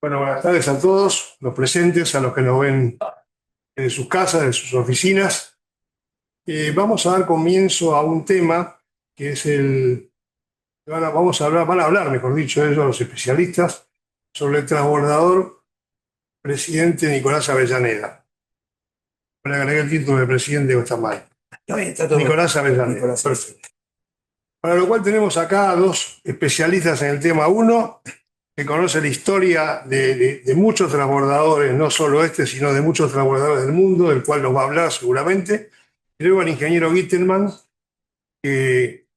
Bueno, buenas tardes a todos los presentes, a los que nos ven en sus casas, en sus oficinas. Vamos a dar comienzo a un tema que es van a hablar, mejor dicho, ellos, los especialistas, sobre el transbordador presidente Nicolás Avellaneda. Le agregué el título de presidente, o está mal. Está bien, está todo bien. Nicolás Avellaneda. Nicolás. Perfecto. Para lo cual tenemos acá a dos especialistas en el tema. Uno, que conoce la historia de muchos transbordadores, no solo este, sino de muchos transbordadores del mundo, del cual nos va a hablar seguramente. Y luego el ingeniero Gittelman, que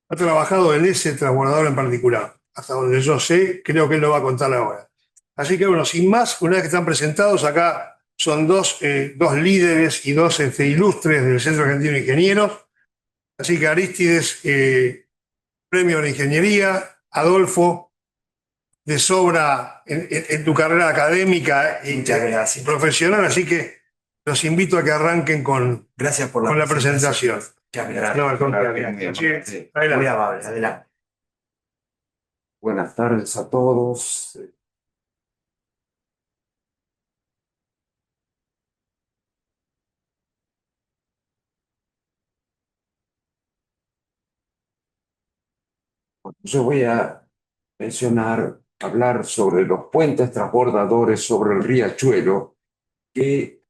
ha trabajado en ese transbordador en particular. Hasta donde yo sé, creo que él lo va a contar ahora. Así que bueno, sin más, una vez que están presentados, acá son dos líderes y dos ilustres del Centro Argentino de Ingenieros. Así que Arístides, premio de ingeniería, Adolfo, de sobra en tu carrera académica y profesional, así que los invito a que arranquen Gracias por con la presentación. No, al contrario. Sí, Adelante. muy amable, adelante. Buenas tardes a todos. Yo voy a hablar sobre los puentes transbordadores sobre el riachuelo que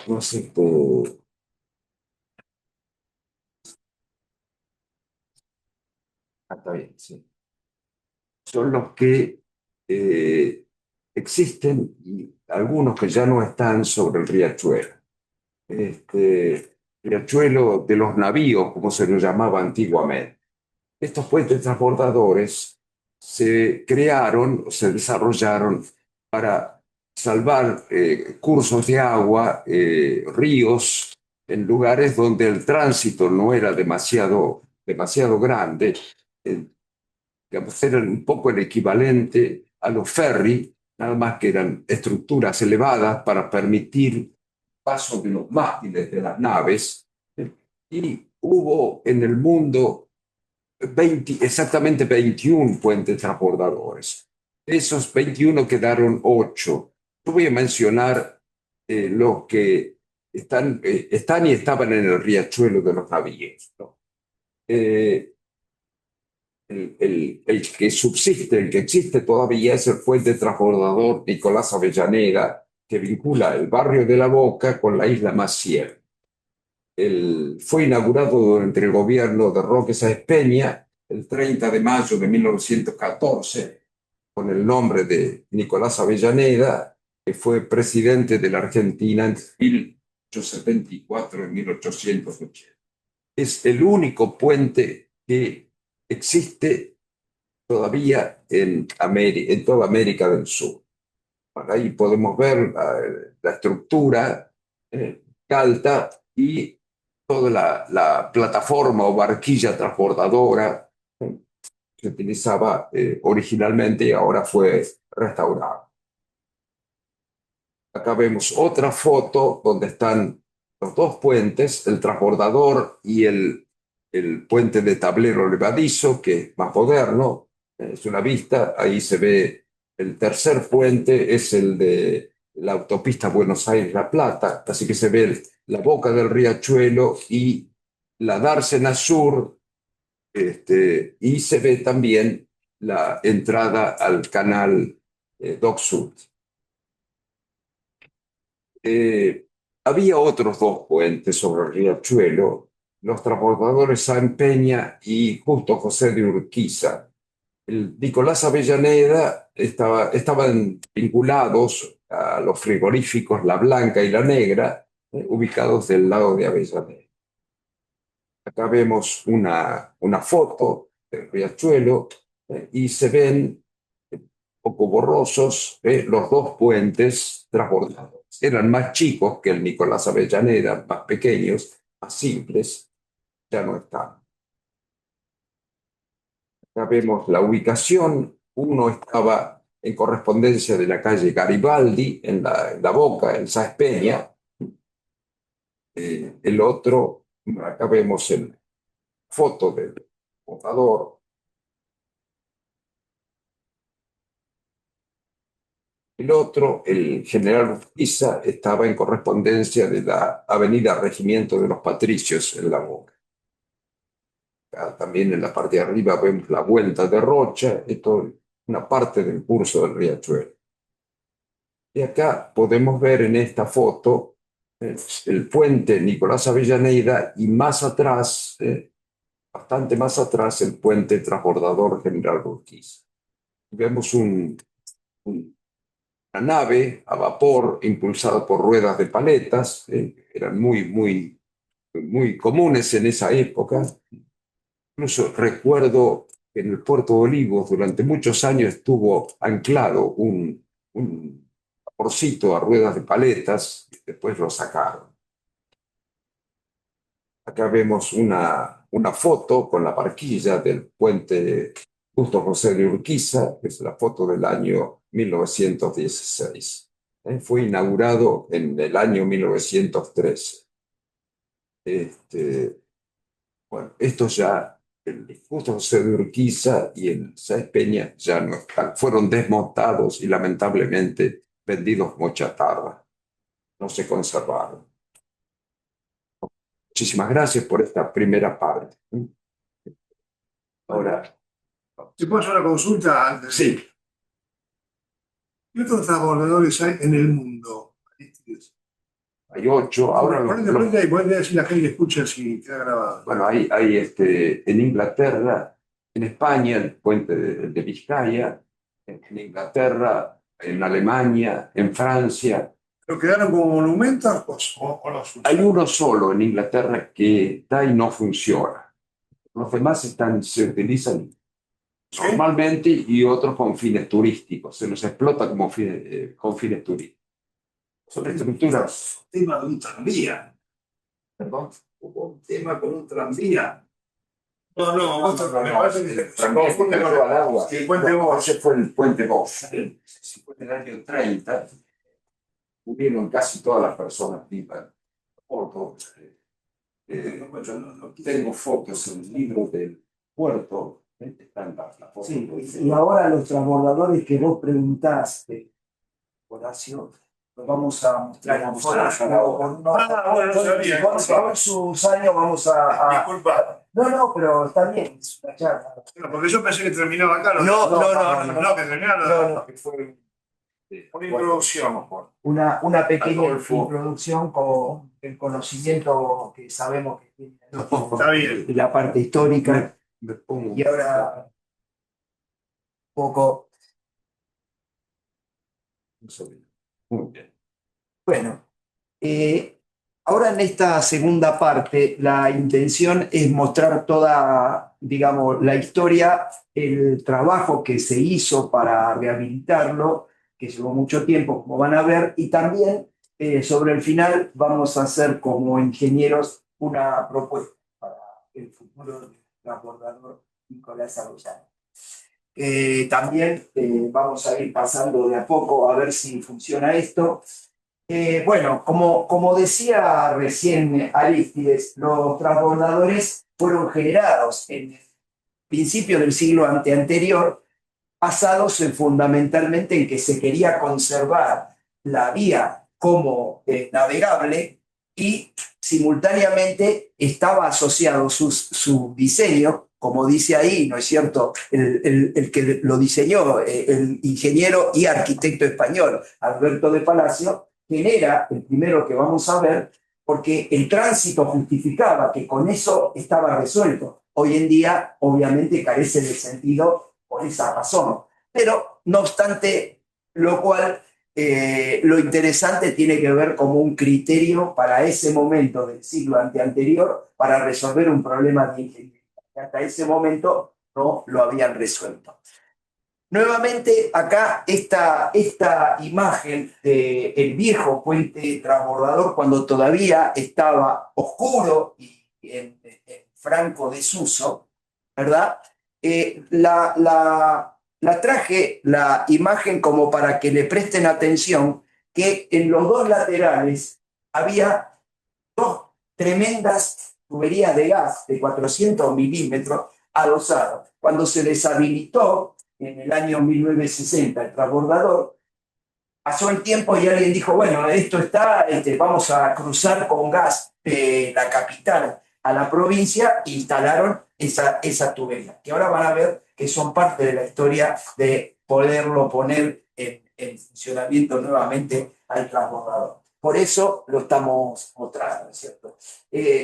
no sé, está bien, sí. Son los que existen y algunos que ya no están sobre el riachuelo. Riachuelo de los navíos, como se lo llamaba antiguamente. Estos puentes transbordadores se crearon, se desarrollaron para salvar cursos de agua, ríos, en lugares donde el tránsito no era demasiado grande. Digamos, eran un poco el equivalente a los ferry, nada más que eran estructuras elevadas para permitir paso de los mástiles de las naves. Y hubo en el mundo exactamente 21 puentes transbordadores. De esos 21 quedaron 8. Yo voy a mencionar los que están y estaban en el riachuelo de los navíos, ¿no? El que subsiste, el que existe todavía es el puente transbordador Nicolás Avellaneda, que vincula el barrio de La Boca con la isla Maciel. Fue inaugurado durante el gobierno de Roque Sáenz Peña el 30 de mayo de 1914 con el nombre de Nicolás Avellaneda, que fue presidente de la Argentina entre 1874 y 1880. Es el único puente que existe todavía en toda América del Sur. Ahí podemos ver la estructura alta y toda la plataforma o barquilla transbordadora se utilizaba originalmente y ahora fue restaurada. Acá vemos otra foto donde están los dos puentes, el transbordador y el puente de tablero levadizo, que es más moderno. Es una vista, ahí se ve el tercer puente, es el de la autopista Buenos Aires-La Plata, así que se ve la boca del riachuelo y la dársena sur, y se ve también la entrada al canal Dock Sud. Había otros dos puentes sobre el riachuelo, los transbordadores San Peña y Justo José de Urquiza. El Nicolás Avellaneda estaban vinculados a los frigoríficos La Blanca y La Negra, ubicados del lado de Avellaneda. Acá vemos una foto del riachuelo y se ven un poco borrosos los dos puentes transbordados. Eran más chicos que el Nicolás Avellaneda, más pequeños, más simples, ya no están. Acá vemos la ubicación. Uno estaba en correspondencia de la calle Garibaldi, en la Boca, en Sáenz Peña. El otro, acá vemos la foto del botador. El otro, el general Urquiza, estaba en correspondencia de la avenida Regimiento de los Patricios en La Boca. Acá también en la parte de arriba vemos la vuelta de Rocha, esto es una parte del curso del riachuelo. Y acá podemos ver en esta foto el puente Nicolás Avellaneda y más atrás, bastante más atrás, el puente transbordador General Urquiza. Vemos una nave a vapor impulsada por ruedas de paletas, eran muy comunes en esa época. Incluso recuerdo que en el puerto de Olivos durante muchos años estuvo anclado un vaporcito a ruedas de paletas, y después lo sacaron. Acá vemos una foto con la barquilla del puente Justo José de Urquiza, que es la foto del año 1916. Fue inaugurado en el año 1913. Bueno, estos ya, el Justo José de Urquiza y el Sáenz Peña ya no están, fueron desmontados y lamentablemente vendidos como chatarra. No se conservaron. Muchísimas gracias por esta primera parte. Ahora, ¿te puedo hacer una consulta antes? sí, ¿Qué otros transbordadores hay en el mundo? hay 8. Ahora Ponete ahí, ponete así la gente escucha si queda grabado. bueno, hay en Inglaterra, en España, el puente de Vizcaya, en Inglaterra, en Alemania, en Francia. ¿Pero quedaron como monumentos o los Hay uno solo en Inglaterra que está y no funciona. Los demás se utilizan normalmente y otros con fines turísticos. Se los explota como con fines turísticos. Son estructuras. Tema de un tranvía. Perdón. Hubo un tema con un tranvía. No, me No, parece que se también confunde con al agua. el puente Bosch. Ese fue el puente Bosch. Fue en el año 30. Murieron casi todas las personas vivas. Tengo fotos en el libro del puerto. Están las fotos. Sí, y ahora los transbordadores que vos preguntaste, Horacio, los vamos a mostrar en fotos. Bueno, no sabía. Con sus años vamos a... Disculpa. No, pero está bien, es una charla. Porque yo pensé que terminaba acá. No, No, que terminaba. No, que fue Una introducción. una pequeña Adolfo. introducción con el conocimiento que sabemos que tiene Está bien. la parte histórica. Me pongo Y ahora un poco, muy bien. bueno, ahora en esta segunda parte la intención es mostrar toda, digamos, la historia, el trabajo que se hizo para rehabilitarlo, que llevó mucho tiempo, como van a ver, y también sobre el final vamos a hacer como ingenieros una propuesta para el futuro del transbordador Nicolás Avellaneda. También vamos a ir pasando de a poco a ver si funciona esto. Bueno, como decía recién Arístides, los transbordadores fueron generados en el principio del siglo anterior, basados fundamentalmente en que se quería conservar la vía como navegable y simultáneamente estaba asociado su diseño, como dice ahí, ¿no es cierto? El que lo diseñó, el ingeniero y arquitecto español Alberto de Palacio, quien era el primero que vamos a ver, porque el tránsito justificaba que con eso estaba resuelto. Hoy en día, obviamente, carece de sentido por esa razón. Pero, no obstante, lo cual, lo interesante tiene que ver como un criterio para ese momento del siglo anterior para resolver un problema de ingeniería. Hasta ese momento no lo habían resuelto. Nuevamente, acá esta imagen del viejo puente transbordador cuando todavía estaba oscuro y en franco desuso, ¿verdad? La traje la imagen como para que le presten atención que en los dos laterales había dos tremendas tuberías de gas de 400 milímetros adosadas. Cuando se deshabilitó en el año 1960 el transbordador, pasó el tiempo y alguien dijo, bueno, esto está, vamos a cruzar con gas de la capital a la provincia e instalaron esa tubería, que ahora van a ver que son parte de la historia de poderlo poner en funcionamiento nuevamente al transbordador. Por eso lo estamos mostrando, ¿no es cierto?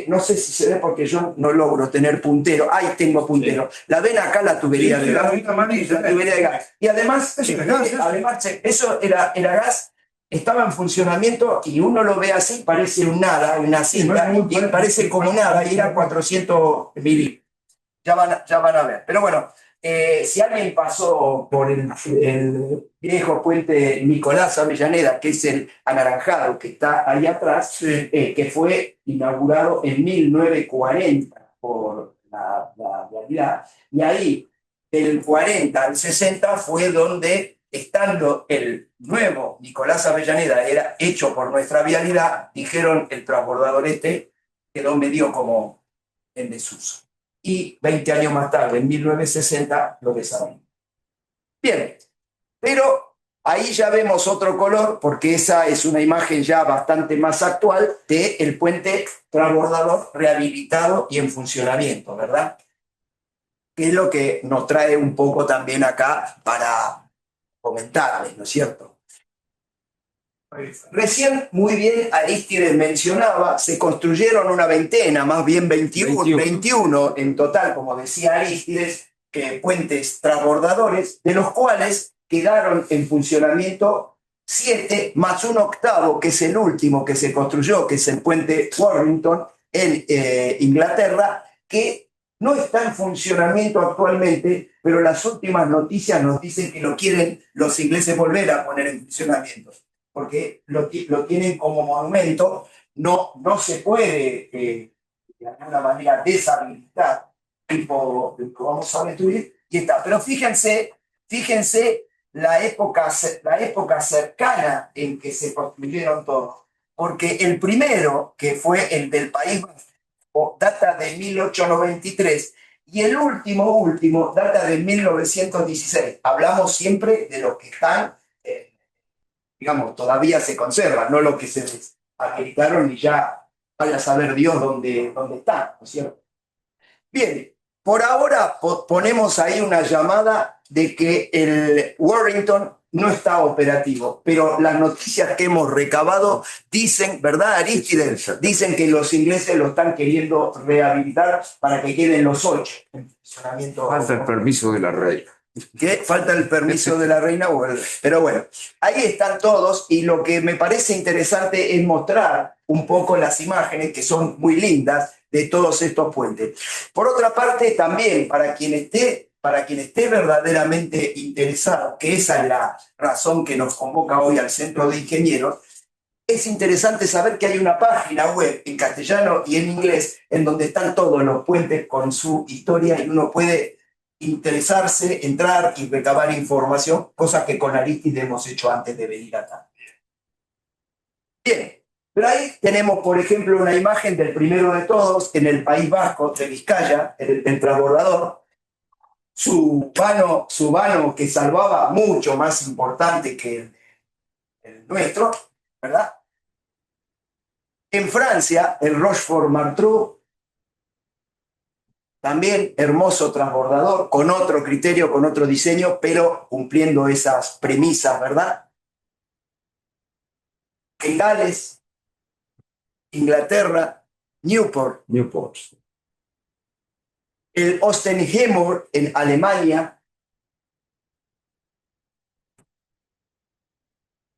No sé si se ve porque yo no logro tener puntero. Ahí tengo puntero. Sí. La ven acá la tubería de gas. La tubería de gas. Y además, eso era gas, estaba en funcionamiento y uno lo ve así, parece un nada, una cinta, y parece como nada, y era 400 milímetros. Ya van a ver. Pero bueno, si alguien pasó por el viejo puente Nicolás Avellaneda, que es el anaranjado que está ahí atrás, sí, que fue inaugurado en 1940 por la vialidad, y ahí del 40 al 60 fue donde, estando el nuevo Nicolás Avellaneda, era hecho por nuestra vialidad, dijeron el transbordador quedó medio como en desuso. Y 20 años más tarde, en 1960, lo desarrolló. Bien, pero ahí ya vemos otro color, porque esa es una imagen ya bastante más actual del puente transbordador rehabilitado y en funcionamiento, ¿verdad? Que es lo que nos trae un poco también acá para comentarles, ¿no es cierto? Recién, muy bien, Arístides mencionaba, se construyeron una veintena, más bien 21 en total, como decía Arístides, puentes transbordadores, de los cuales quedaron en funcionamiento 7, más un octavo, que es el último que se construyó, que es el puente Warrington en Inglaterra, que no está en funcionamiento actualmente, pero las últimas noticias nos dicen que lo quieren los ingleses volver a poner en funcionamiento, porque lo tienen como monumento, no se puede de alguna manera deshabilitar, tipo vamos a destruir, y está. Pero fíjense la época cercana en que se construyeron todos, porque el primero, que fue el del País Vasco, data de 1893, y el último data de 1916. Hablamos siempre de los que están digamos, todavía se conservan, no lo que se deshabilitaron y ya vaya a saber Dios dónde están, ¿no es cierto? Bien, por ahora ponemos ahí una llamada de que el Warrington no está operativo, pero las noticias que hemos recabado dicen, ¿verdad, Arístides? Dicen que los ingleses lo están queriendo rehabilitar para que queden los 8 en funcionamiento. Falta el permiso de la reina. Que falta el permiso de la reina, pero bueno, ahí están todos, y lo que me parece interesante es mostrar un poco las imágenes, que son muy lindas, de todos estos puentes. Por otra parte, también para quien esté verdaderamente interesado, que esa es la razón que nos convoca hoy al Centro de Ingenieros, es interesante saber que hay una página web en castellano y en inglés en donde están todos los puentes con su historia, y uno puede interesarse, entrar y recabar información, cosa que con Arístides hemos hecho antes de venir acá. Bien, pero ahí tenemos, por ejemplo, una imagen del primero de todos en el País Vasco de Vizcaya, el transbordador, su vano que salvaba, mucho más importante que el nuestro, ¿verdad? En Francia, el Rochefort-Martrou, también hermoso transbordador, con otro criterio, con otro diseño, pero cumpliendo esas premisas, ¿verdad? En Gales, Inglaterra, Newport. El Ostenheimer en Alemania.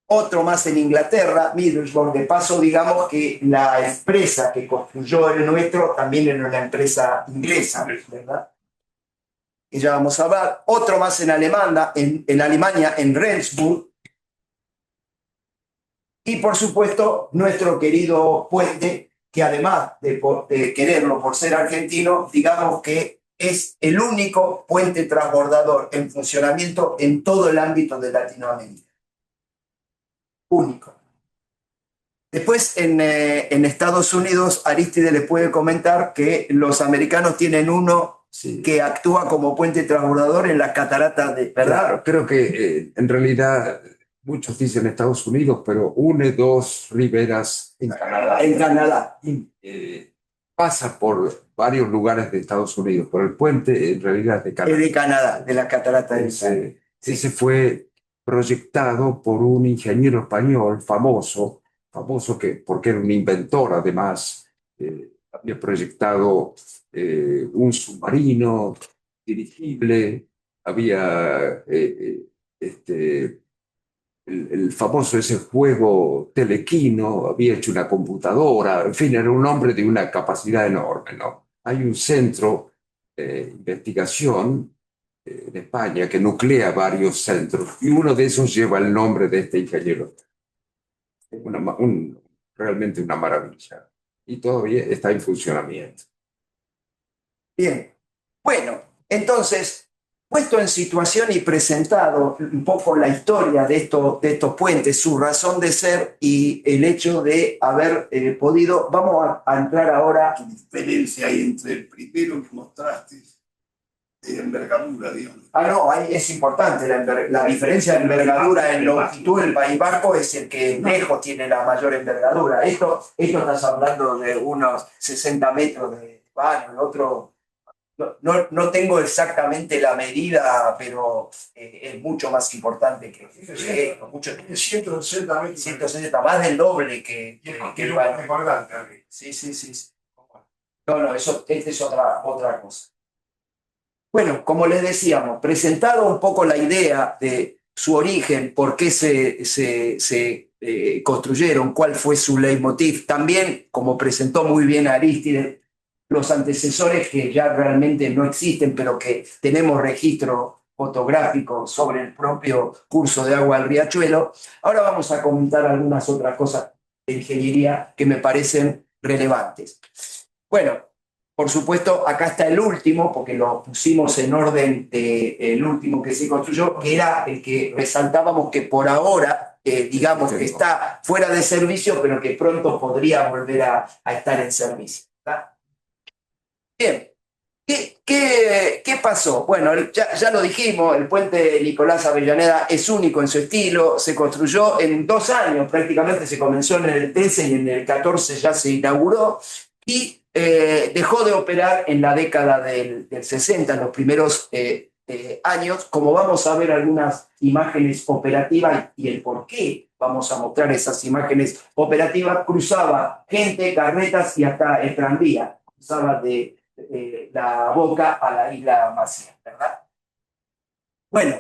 Otro más en Inglaterra, Middlesbrough. De paso, digamos que la empresa que construyó el nuestro también era una empresa inglesa, ¿verdad? Que ya vamos a hablar. Otro más en Alemania, en Rendsburg. Y por supuesto, nuestro querido puente, que además de quererlo por ser argentino, digamos que es el único puente transbordador en funcionamiento en todo el ámbito de Latinoamérica. Único. Después, en Estados Unidos, Arístides les puede comentar que los americanos tienen uno, sí, que actúa como puente transbordador en las cataratas de... ¿verdad? Claro, creo que en realidad muchos dicen Estados Unidos, pero une dos riberas en Canadá. En Canadá. Pasa por varios lugares de Estados Unidos, por el puente en realidad es de Es Canadá. de Canadá, de las cataratas del Sahara. Ese fue proyectado por un ingeniero español famoso porque era un inventor además, había proyectado un submarino dirigible, había el famoso ese juego telequino, había hecho una computadora, en fin, era un hombre de una capacidad enorme, ¿no? Hay un centro de investigación en España que nuclea varios centros y uno de esos lleva el nombre de este ingeniero. Realmente una maravilla. Y todavía está en funcionamiento. Bien. Bueno, entonces, puesto en situación y presentado un poco la historia de estos puentes, su razón de ser y el hecho de haber podido, vamos a entrar ahora. ¿Qué diferencia hay entre el primero que mostraste de envergadura, digamos? No, ahí es importante. La diferencia de envergadura en longitud del País Vasco es el que lejos tiene la mayor envergadura. Esto estás hablando de unos 60 metros de vano, el otro. No tengo exactamente la medida, pero es mucho más importante que esto. 160 metros. 160, más del doble que el vano. Importante. Sí. No, esta es otra cosa. Bueno, como les decíamos, presentado un poco la idea de su origen, por qué se construyeron, cuál fue su leitmotiv, también, como presentó muy bien Arístides, los antecesores que ya realmente no existen, pero que tenemos registro fotográfico sobre el propio curso de agua del riachuelo. Ahora vamos a comentar algunas otras cosas de ingeniería que me parecen relevantes. Bueno, por supuesto, acá está el último, porque lo pusimos en orden el último que se construyó, que era el que resaltábamos que por ahora, digamos que está fuera de servicio, pero que pronto podría volver a estar en servicio. ¿Está? Bien, ¿qué pasó? Bueno, ya lo dijimos, el puente Nicolás Avellaneda es único en su estilo, se construyó en 2 años, prácticamente se comenzó en el 13 y en el 14 ya se inauguró, y dejó de operar en la década del 60, en los primeros años. Como vamos a ver algunas imágenes operativas y el por qué vamos a mostrar esas imágenes operativas, cruzaba gente, carretas y hasta el tranvía, cruzaba de la Boca a la isla Maciel, ¿verdad? Bueno,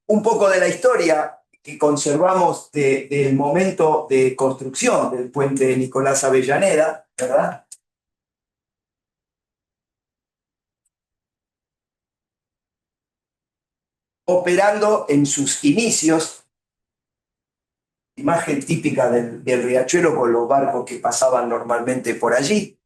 un poco de la historia que conservamos del momento de construcción del puente Nicolás Avellaneda, ¿verdad? Operando en sus inicios, imagen típica del riachuelo con los barcos que pasaban normalmente por allí.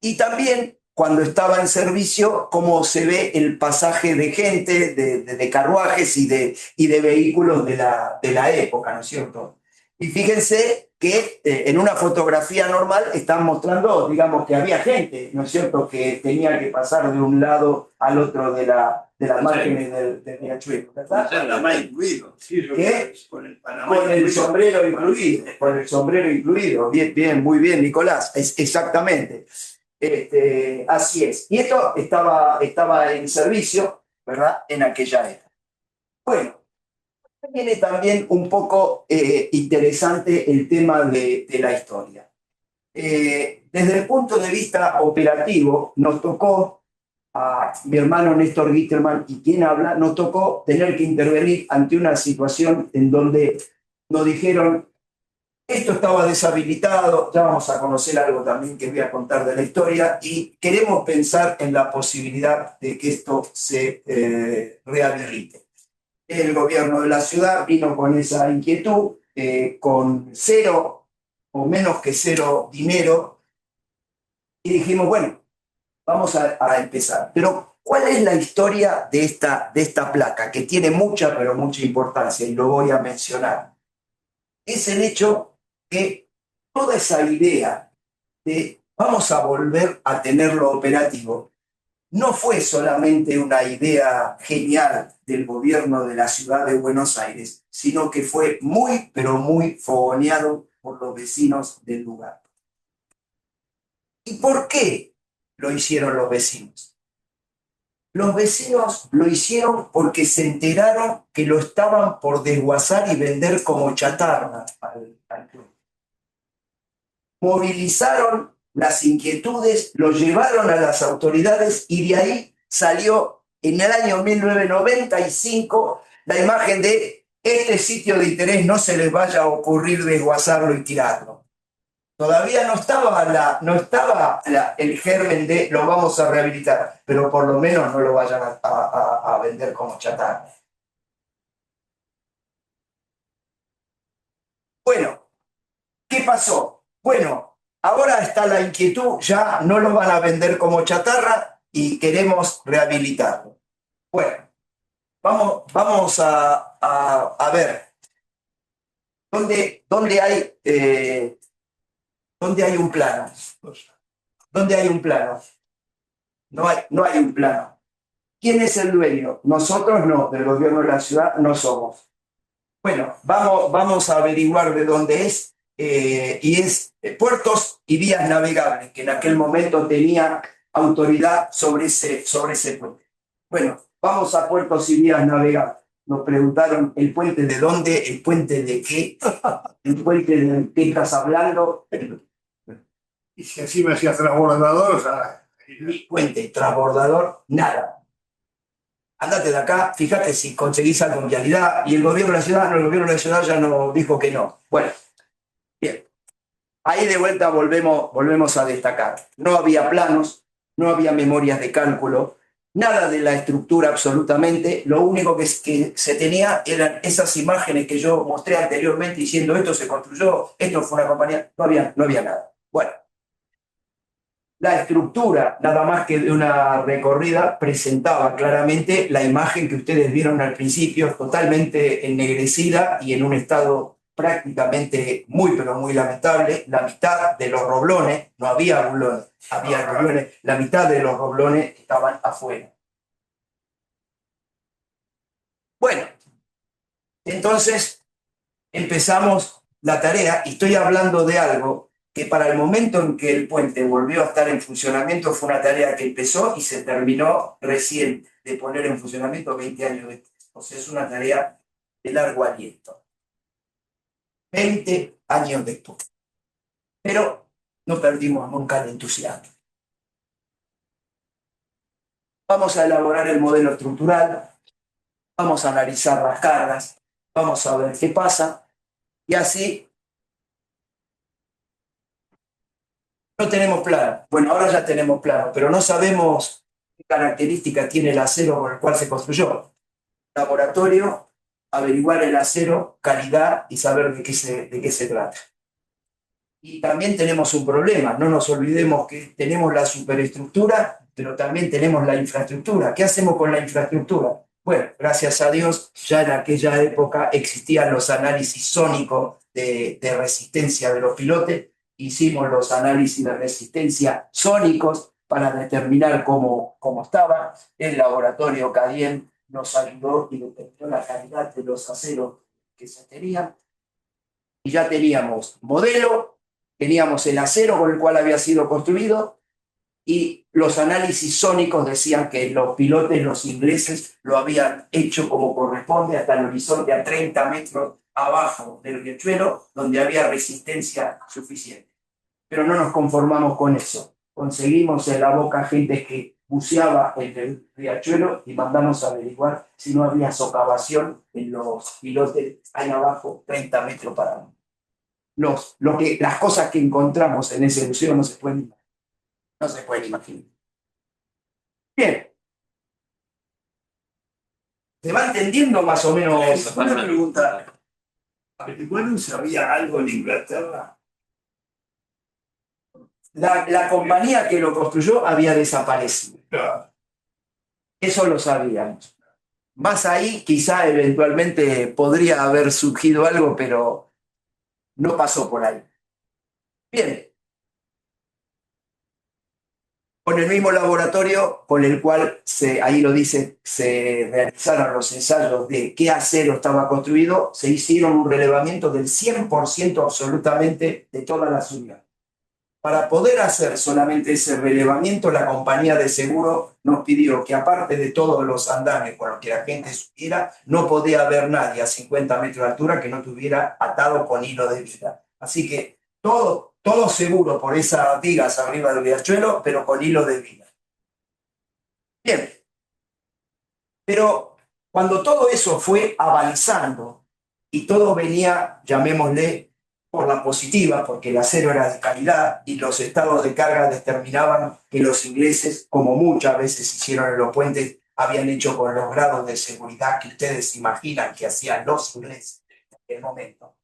Y también cuando estaba en servicio, cómo se ve el pasaje de gente, de carruajes y de vehículos de la época, ¿no es cierto? Y fíjense que en una fotografía normal están mostrando, digamos, que había gente, ¿no es cierto?, que tenía que pasar de un lado al otro de las márgenes del riachuelo, ¿verdad? Con el Panamá incluido. ¿Qué? Con el Panamá Con el incluido. sombrero incluido, con el sombrero incluido. Bien, muy bien, Nicolás, exactamente. Así es. Y esto estaba en servicio, ¿verdad?, en aquella época. Bueno, viene también un poco interesante el tema de la historia. Desde el punto de vista operativo, nos tocó a mi hermano Néstor Gitterman y quien habla, nos tocó tener que intervenir ante una situación en donde nos dijeron: esto estaba deshabilitado, ya vamos a conocer algo también que voy a contar de la historia, y queremos pensar en la posibilidad de que esto se rehabilite. El gobierno de la ciudad vino con esa inquietud, con 0 o menos que 0 dinero, y dijimos, bueno, vamos a empezar. Pero, ¿cuál es la historia de esta placa? Que tiene mucha, pero mucha importancia, y lo voy a mencionar. Es el hecho que toda esa idea de vamos a volver a tenerlo operativo no fue solamente una idea genial del gobierno de la ciudad de Buenos Aires, sino que fue muy, pero muy fogoneado por los vecinos del lugar. ¿Y por qué lo hicieron los vecinos? Los vecinos lo hicieron porque se enteraron que lo estaban por desguazar y vender como chatarra al club. Movilizaron las inquietudes, lo llevaron a las autoridades y de ahí salió en el año 1995 la imagen de este sitio de interés no se les vaya a ocurrir desguazarlo y tirarlo. Todavía no estaba el germen de lo vamos a rehabilitar, pero por lo menos no lo vayan a vender como chatarra. Bueno, ¿qué pasó? Bueno, ahora está la inquietud, ya no lo van a vender como chatarra y queremos rehabilitarlo. Bueno, vamos a ver dónde hay un plano. ¿Dónde hay un plano? No hay un plano. ¿Quién es el dueño? Nosotros no, del gobierno de la ciudad no somos. Bueno, vamos a averiguar de dónde es. Y es Puertos y Vías Navegables, que en aquel momento tenía autoridad sobre ese puente. Bueno, vamos a Puertos y Vías Navegables. Nos preguntaron, ¿el puente de dónde? ¿El puente de qué? ¿El puente de qué estás hablando? Y si así me hacías transbordador, o sea, Ni puente, transbordador, nada. Andate de acá, fíjate si conseguís algo en vialidad. Y el gobierno de la ciudad, no, el gobierno de la ciudad ya nos dijo que no. Bueno, bien. Ahí de vuelta volvemos a destacar. No había planos, no había memorias de cálculo, nada de la estructura absolutamente. Lo único que se tenía eran esas imágenes que yo mostré anteriormente diciendo esto se construyó, esto fue una compañía. No había nada. Bueno, la estructura, nada más que de una recorrida, presentaba claramente la imagen que ustedes vieron al principio, totalmente ennegrecida y en un estado prácticamente muy, pero muy lamentable. La mitad de los roblones, no había rublones, había roblones, la mitad de los roblones estaban afuera. Bueno, entonces empezamos la tarea y estoy hablando de algo que para el momento en que el puente volvió a estar en funcionamiento fue una tarea que empezó y se terminó recién de poner en funcionamiento 20 años después. O sea, es una tarea de largo aliento. 20 años después. Pero no perdimos nunca el entusiasmo. Vamos a elaborar el modelo estructural, vamos a analizar las cargas, vamos a ver qué pasa y así. No tenemos plano. Bueno, ahora ya tenemos plano, pero no sabemos qué característica tiene el acero con el cual se construyó. Laboratorio, averiguar el acero, calidad y saber de qué se trata. Y también tenemos un problema, no nos olvidemos que tenemos la superestructura, pero también tenemos la infraestructura. ¿Qué hacemos con la infraestructura? Bueno, gracias a Dios, ya en aquella época existían los análisis sónicos de resistencia de los pilotes. Hicimos los análisis de resistencia sónicos para determinar cómo estaba. El laboratorio Cadien nos ayudó y determinó la calidad de los aceros que se tenían. Y ya teníamos modelo, teníamos el acero con el cual había sido construido y los análisis sónicos decían que los pilotes, los ingleses, lo habían hecho como corresponde hasta el horizonte a 30 metros abajo del riachuelo, donde había resistencia suficiente. Pero no nos conformamos con eso. Conseguimos en la boca gente que buceaba en el riachuelo y mandamos a averiguar si no había socavación en los pilotes ahí abajo, 30 metros para abajo. Las cosas que encontramos en ese buceo no se pueden imaginar. Bien. ¿Se va entendiendo más o menos? Una pregunta. ¿Averiguaron si había algo en Inglaterra? La compañía que lo construyó había desaparecido. Claro. Eso lo sabíamos. Más ahí, quizá eventualmente podría haber surgido algo, pero no pasó por ahí. Bien. con el mismo laboratorio con el cual, ahí lo dice, se realizaron los ensayos de qué acero estaba construido, se hicieron un relevamiento del 100% absolutamente de todas las uniones. Para poder hacer solamente ese relevamiento, la compañía de seguro nos pidió que aparte de todos los andames con los que la gente subiera, no podía haber nadie a 50 metros de altura que no estuviera atado con hilo de vida. Así que todo seguro por esas vigas arriba del riachuelo, pero con hilo de vida. Bien, pero cuando todo eso fue avanzando y todo venía, llamémosle, por la positiva, porque el acero era de calidad y los estados de carga determinaban que los ingleses, como muchas veces hicieron en los puentes, habían hecho con los grados de seguridad que ustedes imaginan que hacían los ingleses en aquel momento.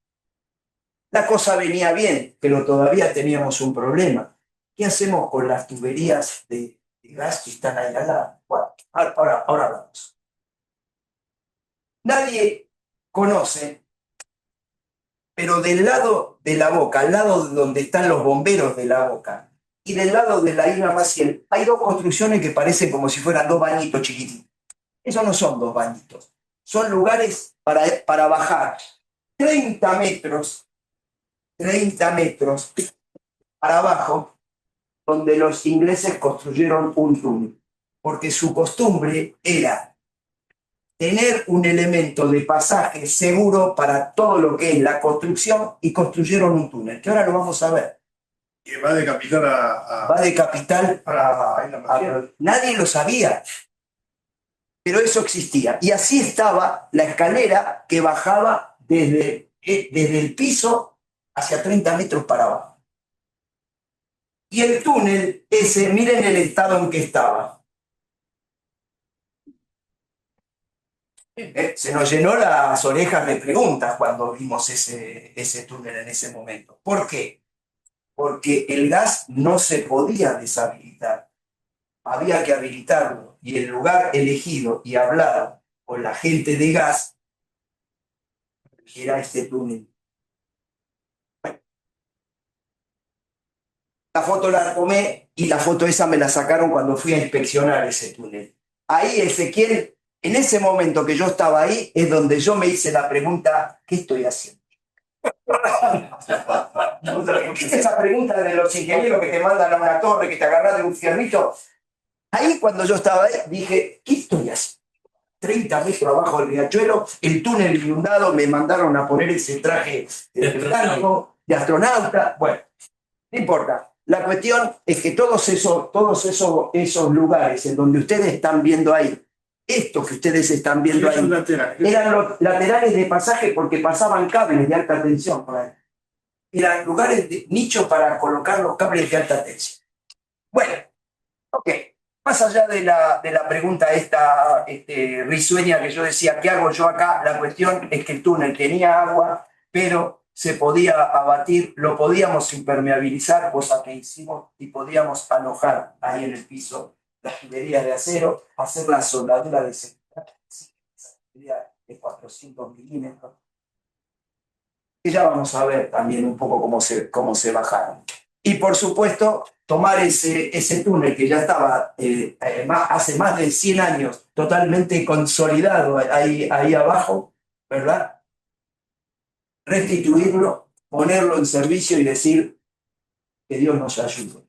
La cosa venía bien, pero todavía teníamos un problema. ¿Qué hacemos con las tuberías de gas que están ahí al lado? Bueno, ahora vamos. Nadie conoce, pero del lado de la Boca, al lado de donde están los bomberos de la Boca, y del lado de la isla Maciel, hay dos construcciones que parecen como si fueran dos bañitos chiquititos. Esos no son dos bañitos, son lugares para bajar 30 metros para abajo, donde los ingleses construyeron un túnel, porque su costumbre era tener un elemento de pasaje seguro para todo lo que es la construcción y construyeron un túnel, que ahora lo vamos a ver. Que va de capital Va de capital nadie lo sabía, pero eso existía. Y así estaba la escalera que bajaba desde el piso hacia 30 metros para abajo. Y el túnel ese, miren el estado en que estaba. Se nos llenó las orejas de preguntas cuando vimos ese túnel en ese momento. ¿Por qué? Porque el gas no se podía deshabilitar. Había que habilitarlo. Y el lugar elegido y hablado con la gente de gas era este túnel. Bueno, la foto la tomé y la foto esa me la sacaron cuando fui a inspeccionar ese túnel. Ahí Ezequiel, en ese momento que yo estaba ahí, es donde yo me hice la pregunta, ¿qué estoy haciendo? ¿Viste esa pregunta de los ingenieros que te mandan a una torre, que te agarras de un fierrito? Ahí cuando yo estaba ahí, dije, ¿qué estoy haciendo? 30 metros abajo del riachuelo, el túnel inundado, me mandaron a poner ese traje de astronauta. Bueno, no importa. La cuestión es que todos esos lugares en donde ustedes están viendo ahí, estos que ustedes están viendo ahí, eran los laterales de pasaje porque pasaban cables de alta tensión por ahí. Eran lugares de nicho para colocar los cables de alta tensión. Bueno, ok. Más allá de la pregunta esta risueña que yo decía, ¿qué hago yo acá? La cuestión es que el túnel tenía agua, pero se podía abatir, lo podíamos impermeabilizar, cosa que hicimos, y podíamos alojar ahí en el piso las tuberías de acero, hacer la soldadura de seguridad de 400 milímetros. Y ya vamos a ver también un poco cómo se bajaron. Y por supuesto, tomar ese túnel que ya estaba hace más de 100 años totalmente consolidado ahí abajo, ¿verdad? Restituirlo, ponerlo en servicio y decir que Dios nos ayude.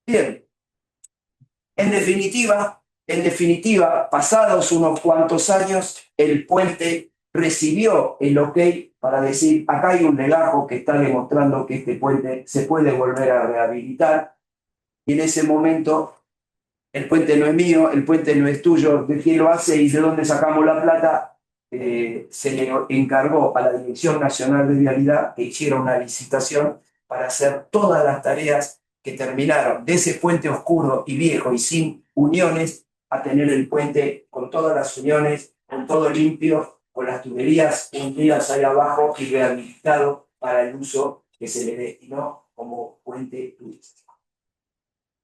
Bien, en definitiva, pasados unos cuantos años, el puente recibió el ok para decir, acá hay un legajo que está demostrando que este puente se puede volver a rehabilitar. Y en ese momento, el puente no es mío, el puente no es tuyo, ¿de quién lo hace y de dónde sacamos la plata? Se le encargó a la Dirección Nacional de Vialidad que hiciera una licitación para hacer todas las tareas que terminaron de ese puente oscuro y viejo y sin uniones a tener el puente con todas las uniones, con todo limpio, con las tuberías hundidas ahí abajo y rehabilitado para el uso que se le destinó como puente turístico.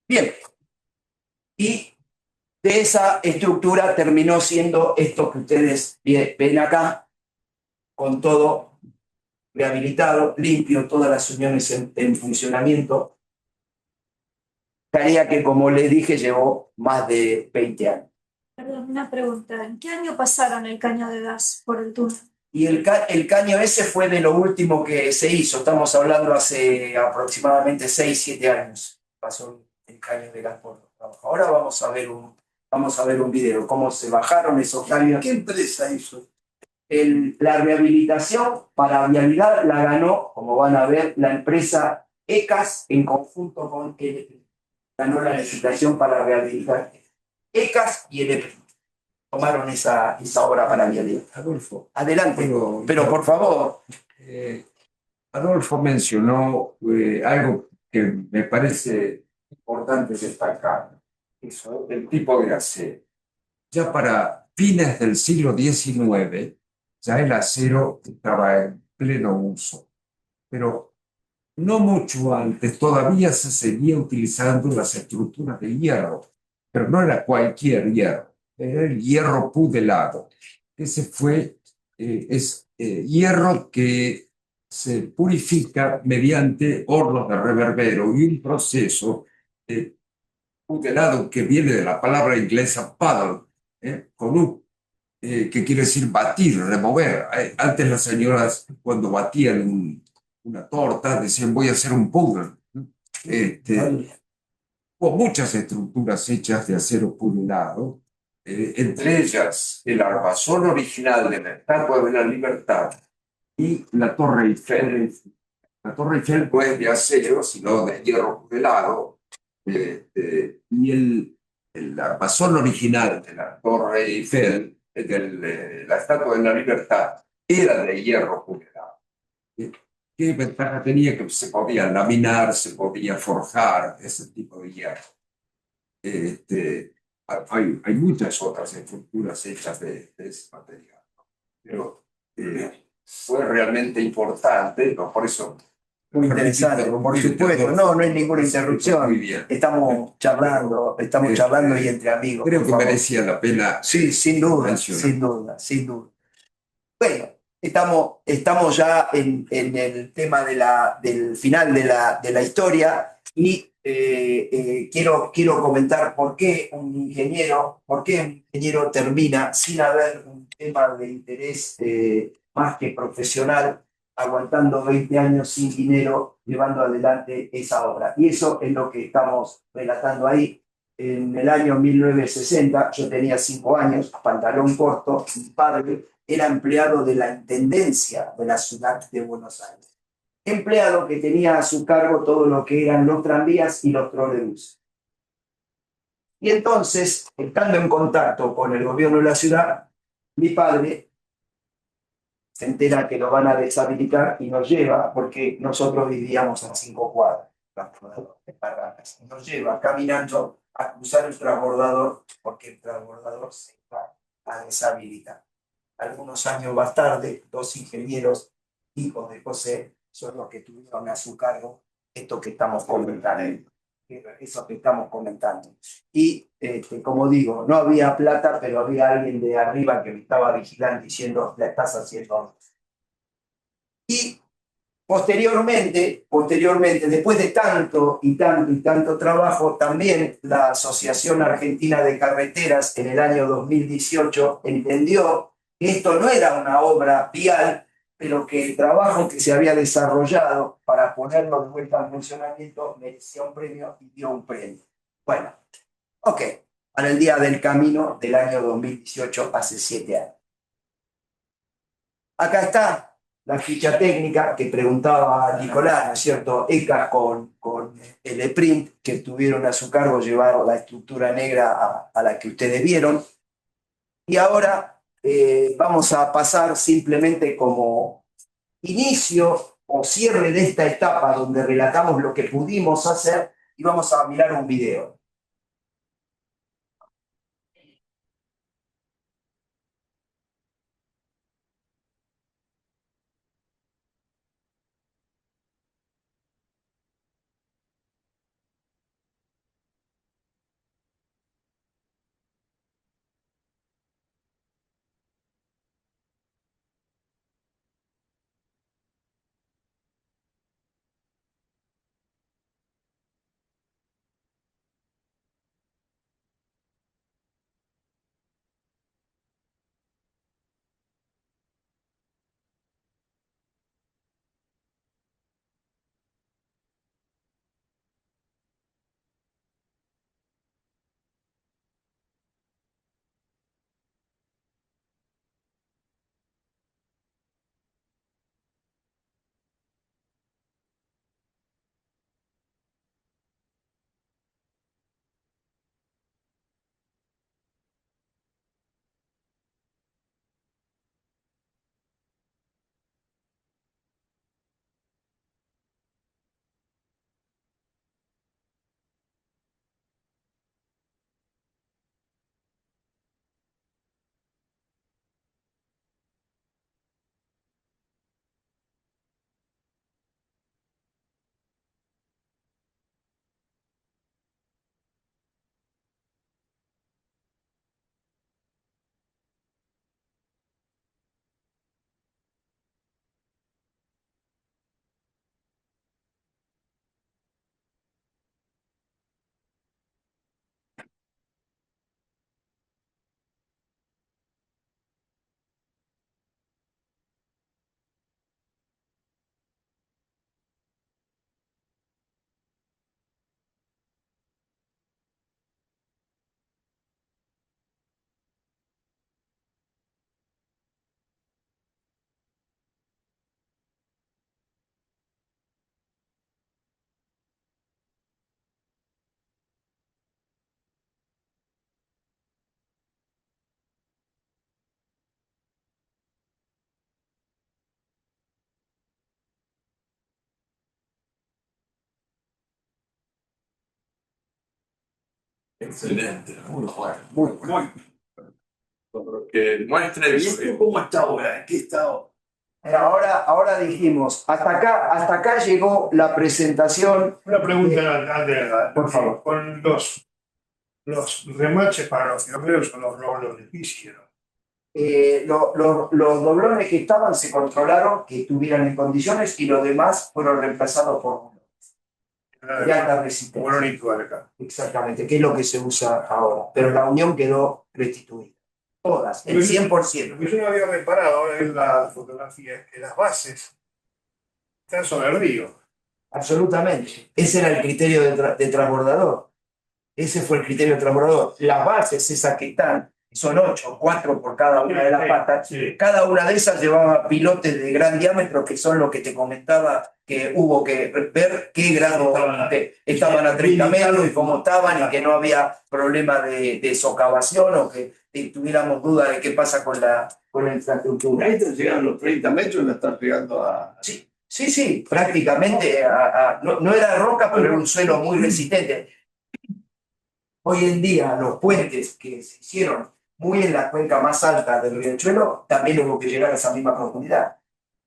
Bien, y de esa estructura terminó siendo esto que ustedes ven acá, con todo rehabilitado, limpio, todas las uniones en funcionamiento. tarea que, como les dije, llevó más de 20 años. Perdón, una pregunta. ¿En qué año pasaron el caño de gas por el túnel? Y el caño ese fue de lo último que se hizo. Estamos hablando hace aproximadamente 6 7 años. Pasó el caño de gas por abajo. Ahora vamos a ver un video, cómo se bajaron esos caños. ¿Qué empresa hizo? La rehabilitación para vialidad la ganó, como van a ver, la empresa ECAS en conjunto con ELEP. Ganó la licitación para rehabilitar. ECAS y ELEP tomaron esa obra para vialidad. Adolfo, Adelante, pero- pero por favor. eh, Adolfo mencionó algo que me parece importante destacar, eso, el tipo de acero. Ya para fines del siglo XIX, ya el acero estaba en pleno uso, pero no mucho antes todavía se seguía utilizando las estructuras de hierro, pero no era cualquier hierro, era el hierro pudelado. Ese es hierro que se purifica mediante hornos de reverbero y un proceso pudelado que viene de la palabra inglesa paddle, con U, que quiere decir batir, remover. Antes las señoras, cuando batían una torta, decían voy a hacer un puddle. Este, Hubo muchas estructuras hechas de acero pudelado, entre ellas el armazón original de la Estatua de la Libertad y la Torre Eiffel. La Torre Eiffel no es de acero, sino de hierro pudelado, y el armazón original de la Torre Eiffel, de la Estatua de la Libertad, era de hierro pudelado. ¿Qué ventaja tenía? Que se podía laminar, se podía forjar ese tipo de hierro. Este, hay muchas otras estructuras hechas de ese material, pero fue realmente importante, ¿no? Por eso. Muy interesante, por supuesto. No, no hay ninguna interrupción. Muy bien. Estamos charlando y entre amigos. Creo por que favor. merecía la pena. Sí, sin duda, mencionar. sin duda, sin duda. Bueno, estamos ya en el tema del final de la historia y quiero comentar por qué un ingeniero termina sin haber un tema de interés más que profesional, aguantando 20 años sin dinero, llevando adelante esa obra. Y eso es lo que estamos relatando ahí. En el año 1960, yo tenía 5 años, pantalón corto, mi padre era empleado de la Intendencia de la ciudad de Buenos Aires. Empleado que tenía a su cargo todo lo que eran los tranvías y los trolebuses. Y entonces, estando en contacto con el gobierno de la ciudad, mi padre se entera que lo van a deshabilitar y nos lleva, porque nosotros vivíamos a 5 cuadras de Barracas, y nos lleva caminando a cruzar el transbordador, porque el transbordador se va a deshabilitar. Algunos años más tarde, 2 ingenieros, hijos de José, son los que tuvieron a su cargo esto que estamos comentando. Eso que estamos comentando. Y como digo, no había plata, pero había alguien de arriba que me estaba vigilando diciendo, la estás haciendo. Y posteriormente, después de tanto y tanto y tanto trabajo, también la Asociación Argentina de Carreteras en el año 2018 entendió que esto no era una obra vial, pero que el trabajo que se había desarrollado para ponerlo de vuelta en funcionamiento merecía un premio y dio un premio. Bueno, ok, para el Día del Camino del año 2018, hace 7 años. Acá está la ficha técnica que preguntaba Nicolás, ¿no es cierto? ECA con el EPRINT que tuvieron a su cargo llevar la estructura negra a la que ustedes vieron. Y ahora vamos a pasar simplemente como inicio o cierre de esta etapa donde relatamos lo que pudimos hacer y vamos a mirar un video. Excelente. Muy bueno, muy bueno. Que muestre ¿Y eso. esto cómo está ahora? ¿En qué estado? Ahora dijimos, hasta acá llegó la presentación. Una pregunta antes, Por favor. con los remaches para los guerreros son los doblones que hicieron. Los doblones que estaban se controlaron, que estuvieran en condiciones, y los demás fueron reemplazados por de alta resistencia. Bolón y tuerca. Exactamente, que es lo que se usa ahora. Pero la unión quedó restituida. Todas, el 100%. Lo que yo no había reparado ahora en la fotografía es que las bases están sobre el río. Absolutamente. Ese era el criterio de transbordador. Ese fue el criterio de transbordador. Las bases, esas que están, son 8, 4 por cada una de las patas. Sí. Cada una de esas llevaba pilotes de gran diámetro, que son lo que te comentaba, que hubo que ver qué grado estaban a 30 metros y cómo estaban, y que no había problema de socavación o que tuviéramos duda de qué pasa con la infraestructura. Ahí están llegando los 30 metros y la están pegando a... Sí, prácticamente no era roca, pero era un suelo muy resistente. Hoy en día los puentes que se hicieron muy en la cuenca más alta del riachuelo también hubo que llegar a esa misma profundidad.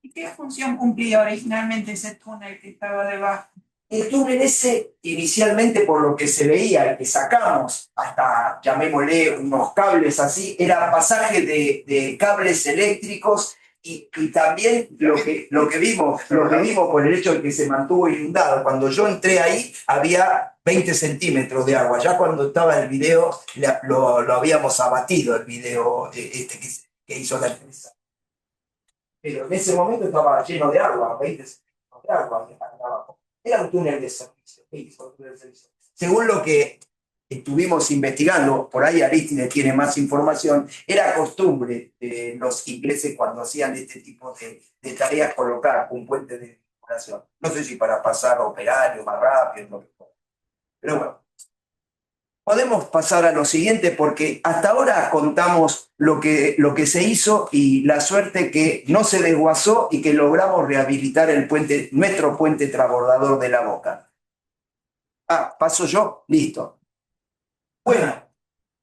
¿Y qué función cumplía originalmente ese túnel que estaba debajo? El túnel ese, inicialmente por lo que se veía, el que sacamos, hasta llamémosle unos cables así, era pasaje de cables eléctricos y también lo que vimos por el hecho de que se mantuvo inundado. Cuando yo entré ahí había 20 centímetros de agua. Ya cuando estaba el video lo habíamos abatido, el video que hizo la empresa. Pero en ese momento estaba lleno de agua, 20 centímetros de agua abajo. Era un túnel de servicio. Según lo que estuvimos investigando, por ahí Aristide tiene más información, era costumbre de los ingleses cuando hacían este tipo de tareas colocar un puente de vinculación. No sé si para pasar operarios más rápido, pero bueno. Podemos pasar a lo siguiente porque hasta ahora contamos lo que se hizo y la suerte que no se desguazó y que logramos rehabilitar el puente, nuestro puente transbordador de la Boca. ¿Paso yo? Listo. Bueno,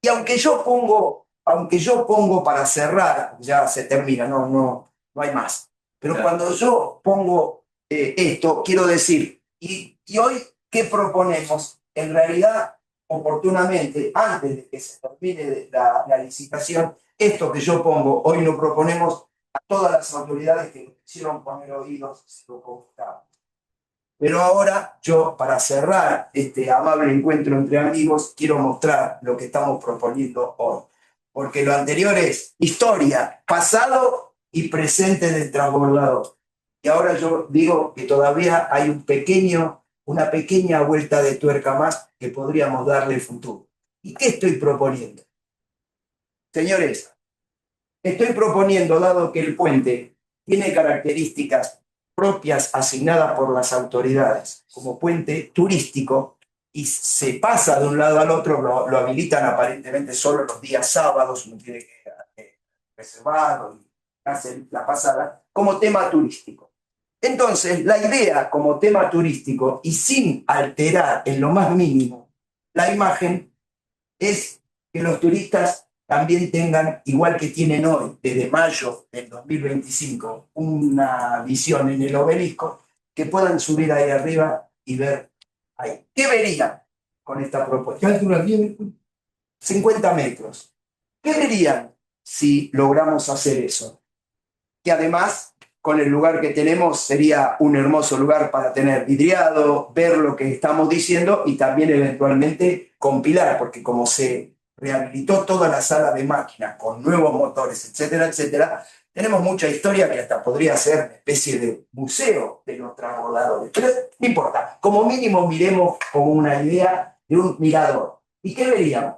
y aunque yo pongo para cerrar, ya se termina, no hay más. Pero cuando yo pongo esto, quiero decir, y hoy, ¿qué proponemos? En realidad, oportunamente, antes de que se termine la licitación, esto que yo pongo, hoy lo proponemos a todas las autoridades que quisieron poner oídos, se lo comentamos. Pero ahora yo, para cerrar este amable encuentro entre amigos, quiero mostrar lo que estamos proponiendo hoy. Porque lo anterior es historia, pasado y presente del transbordador. Y ahora yo digo que todavía hay una pequeña vuelta de tuerca más que podríamos darle futuro. ¿Y qué estoy proponiendo? Señores, estoy proponiendo, dado que el puente tiene características propias asignadas por las autoridades como puente turístico y se pasa de un lado al otro, lo habilitan aparentemente solo los días sábados, uno tiene que reservarlo y hacer la pasada, como tema turístico. Entonces, la idea como tema turístico y sin alterar en lo más mínimo la imagen es que los turistas también tengan, igual que tienen hoy, desde mayo del 2025, una visión en el obelisco, que puedan subir ahí arriba y ver ahí. ¿Qué verían con esta propuesta? ¿Qué altura tiene? 50 metros. ¿Qué verían si logramos hacer eso? Que además, con el lugar que tenemos, sería un hermoso lugar para tener vidriado, ver lo que estamos diciendo y también eventualmente compilar, porque como se rehabilitó toda la sala de máquinas con nuevos motores, etcétera, etcétera, tenemos mucha historia que hasta podría ser una especie de museo de los transbordadores. Pero no importa, como mínimo miremos como una idea de un mirador. ¿Y qué veríamos?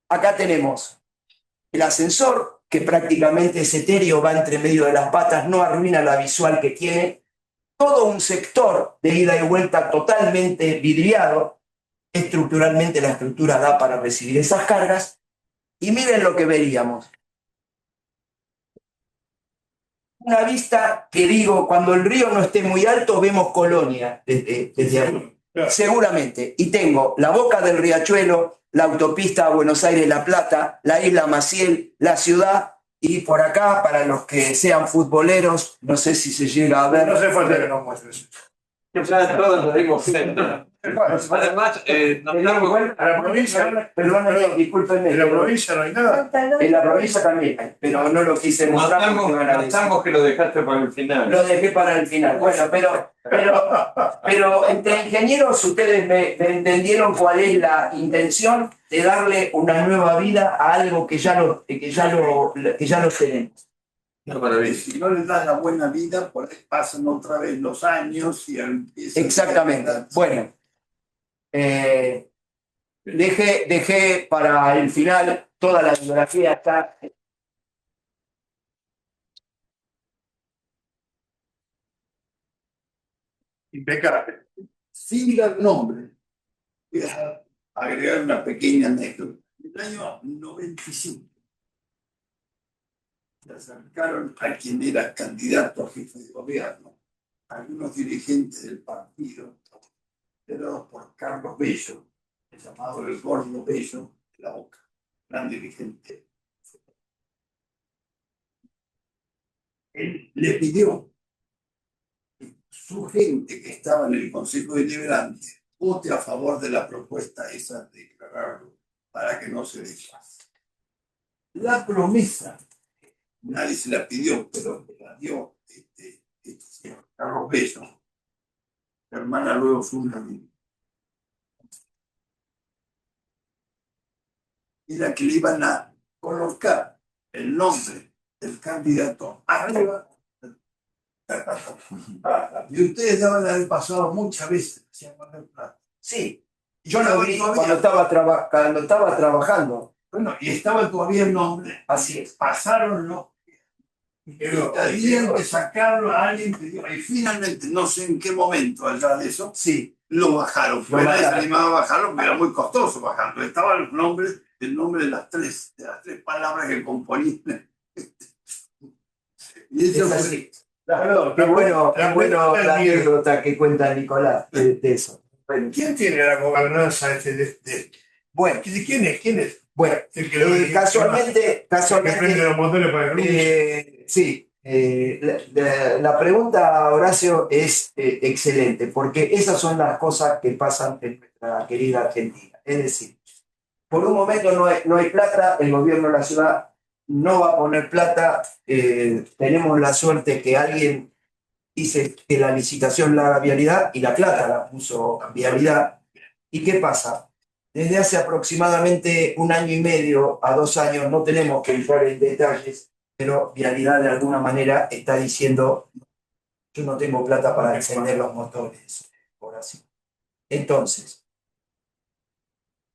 Acá tenemos el ascensor, que prácticamente es etéreo, va entre medio de las patas, no arruina la visual que tiene. Todo un sector de ida y vuelta totalmente vidriado. Estructuralmente la estructura da para recibir esas cargas. Y miren lo que veríamos. Una vista que digo, cuando el río no esté muy alto, vemos Colonia desde arriba. Claro. Seguramente. Y tengo la boca del Riachuelo, la autopista Buenos Aires-La Plata, la isla Maciel, la ciudad, y por acá, para los que sean futboleros, no sé si se llega a ver. No hace falta que nos muestres. Ya todos lo dimos cuenta. Además, notamos En la provincia, Perdónenme, discúlpenme. en la provincia no hay nada. En la provincia también hay, pero no lo quise mostrar porque van a decir. notamos que lo dejaste para el final. Lo dejé para el final. Bueno, pero entre ingenieros ustedes me entendieron cuál es la intención de darle una nueva vida a algo que ya lo tenemos. Una maravilla. Si no le das la buena vida, por ahí pasan otra vez los años y empiezan. Exactamente. Bueno, dejé para el final toda la bibliografía. Está Impecable. Sin dar nombre, voy a agregar una pequeña anécdota. En el año 95 se acercaron a quien era candidato a jefe de gobierno, algunos dirigentes del partido, liderados por Carlos Bello, llamado el Gordo Bello de la Boca, gran dirigente. Él le pidió que su gente que estaba en el Consejo Deliberante vote a favor de la propuesta esa de declararlo para que no se desplace. La promesa, nadie se la pidió, pero la dio este señor Carlos Bello. La hermana luego fue una era que le iban a colocar el nombre del candidato arriba. Y ustedes deben haber pasado muchas veces hacia Mar del Plata. Sí, yo lo vi cuando estaba trabajando. Bueno, y estaba todavía el nombre. Así es. Pasaron los tenían que sacarlo a alguien que dio. Y finalmente, no sé en qué momento allá de eso, Sí, lo bajaron. Fue Lo nadie se bajaron. animaba a bajarlo, pero era muy costoso bajarlo. Estaba el nombre de las tres palabras que componían. Y es eso fue- así. Qué bueno la anécdota que cuenta Nicolás de eso. Bueno, ¿Quién tiene la gobernanza bueno, ¿De quién es? ¿Quién es? bueno, El que lo casualmente, que prende los motores para el grupo. sí, la pregunta, Horacio, es excelente, porque esas son las cosas que pasan en nuestra querida Argentina. Es decir, por un momento no hay plata, el gobierno de la ciudad no va a poner plata, tenemos la suerte que alguien dice que la licitación la haga Vialidad y la plata la puso Vialidad. ¿Y qué pasa? Desde hace aproximadamente 1 año y medio a 2 años, no tenemos que entrar en detalles, pero Vialidad de alguna manera está diciendo, yo no tengo plata para encender los motores, por así. Entonces,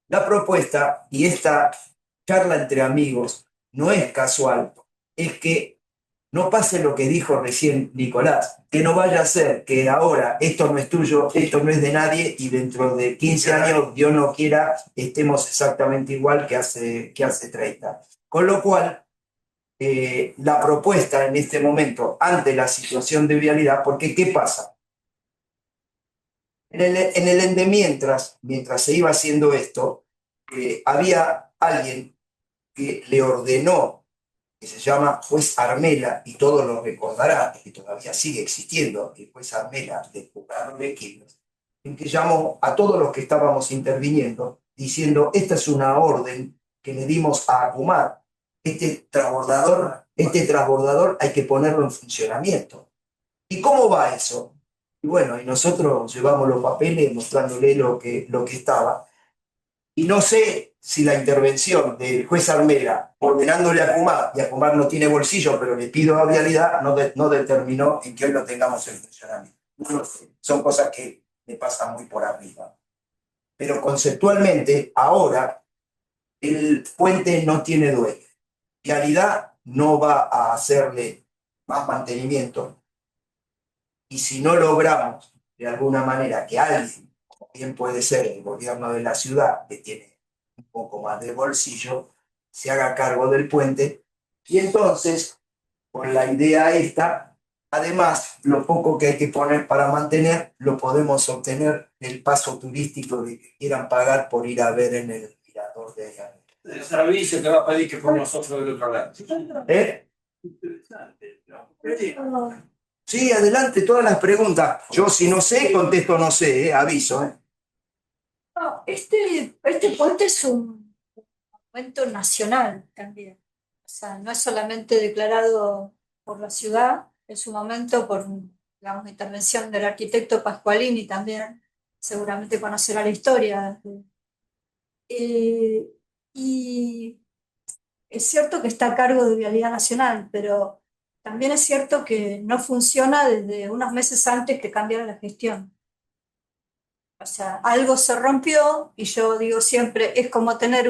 la propuesta y esta charla entre amigos no es casual, es que no pase lo que dijo recién Nicolás, que no vaya a ser que ahora esto no es tuyo, esto no es de nadie y dentro de 15 años, Dios no quiera, estemos exactamente igual que hace 30. Con lo cual, la propuesta en este momento, ante la situación de Vialidad, porque ¿qué pasa? En el ende mientras se iba haciendo esto, había alguien que le ordenó, que se llama juez Armela, y todos lo recordarán, que todavía sigue existiendo, el juez Armela de Quilmes, en que llamó a todos los que estábamos interviniendo, diciendo, esta es una orden que le dimos a Acumar, este transbordador hay que ponerlo en funcionamiento. ¿Y cómo va eso? Y bueno, y nosotros llevamos los papeles mostrándole lo que estaba. Y no sé si la intervención del juez Armela ordenándole a Acumar, y Acumar no tiene bolsillo, pero le pido a Vialidad, no determinó en que hoy lo tengamos en funcionamiento. No lo sé. Son cosas que me pasan muy por arriba. Pero conceptualmente, ahora, el puente no tiene dueño. Vialidad no va a hacerle más mantenimiento. Y si no logramos, de alguna manera, que alguien, como bien puede ser el gobierno de la ciudad, que tiene un poco más de bolsillo, se haga cargo del puente, y entonces, con la idea esta, Además, lo poco que hay que poner para mantener, lo podemos obtener del paso turístico de que quieran pagar por ir a ver en el mirador de allá. El servicio te va a pedir que por nosotros del otro lado. ¿Eh? Interesante, ¿no? Sí, adelante, todas las preguntas. Yo si no sé, contesto no sé, aviso. No, este puente es un monumento nacional también. O sea, no es solamente declarado por la ciudad, es un momento por, digamos, intervención del arquitecto Pascualini también. Seguramente conocerá la historia. Eh, y es cierto que está a cargo de Vialidad Nacional, pero también es cierto que no funciona desde unos meses antes que cambiara la gestión. O sea, algo se rompió y yo digo siempre, es como tener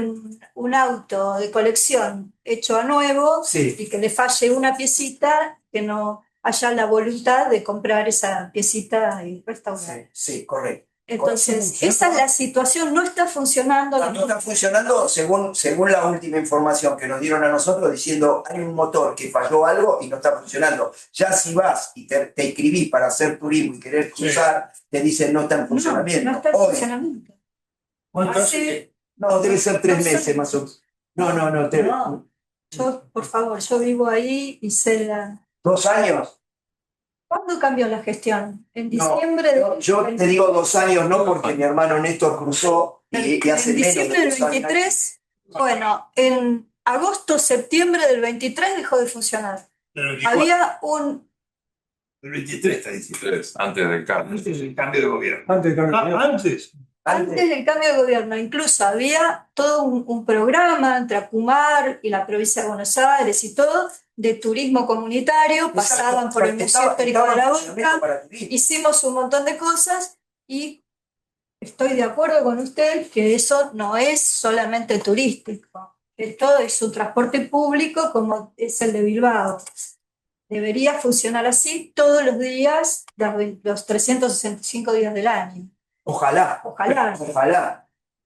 un auto de colección hecho a nuevo Sí, y que le falle una piecita, que no haya la voluntad de comprar esa piecita y restaurar. sí, correcto. Entonces, esa es la situación, no está funcionando. No está funcionando según la última información que nos dieron a nosotros diciendo hay un motor que falló algo y no está funcionando. Ya si vas y te inscribís para hacer turismo y querer cruzar, te dicen no está en funcionamiento. No está en Hoy. funcionamiento. Hace, No, debe ser 3 No sé. meses más o menos. No. yo, por favor, yo vivo ahí y sé la... 2 años. ¿Cuándo cambió la gestión? En No, diciembre de... yo te digo 2 años no porque mi hermano Néstor cruzó y hace En menos diciembre de del 2 años. 23, bueno, en agosto, septiembre del 23 dejó de funcionar. Había un... El 23 está diciendo. Antes del cambio. Antes del cambio de gobierno. Antes. Antes del cambio de gobierno, incluso había todo un programa entre Acumar y la provincia de Buenos Aires y todo, de turismo comunitario, pasaban por el Museo Histórico de la Boca, hicimos un montón de cosas y estoy de acuerdo con usted que eso no es solamente turístico, esto es un transporte público como es el de Bilbao. Debería funcionar así todos los días, los 365 días del año. Ojalá.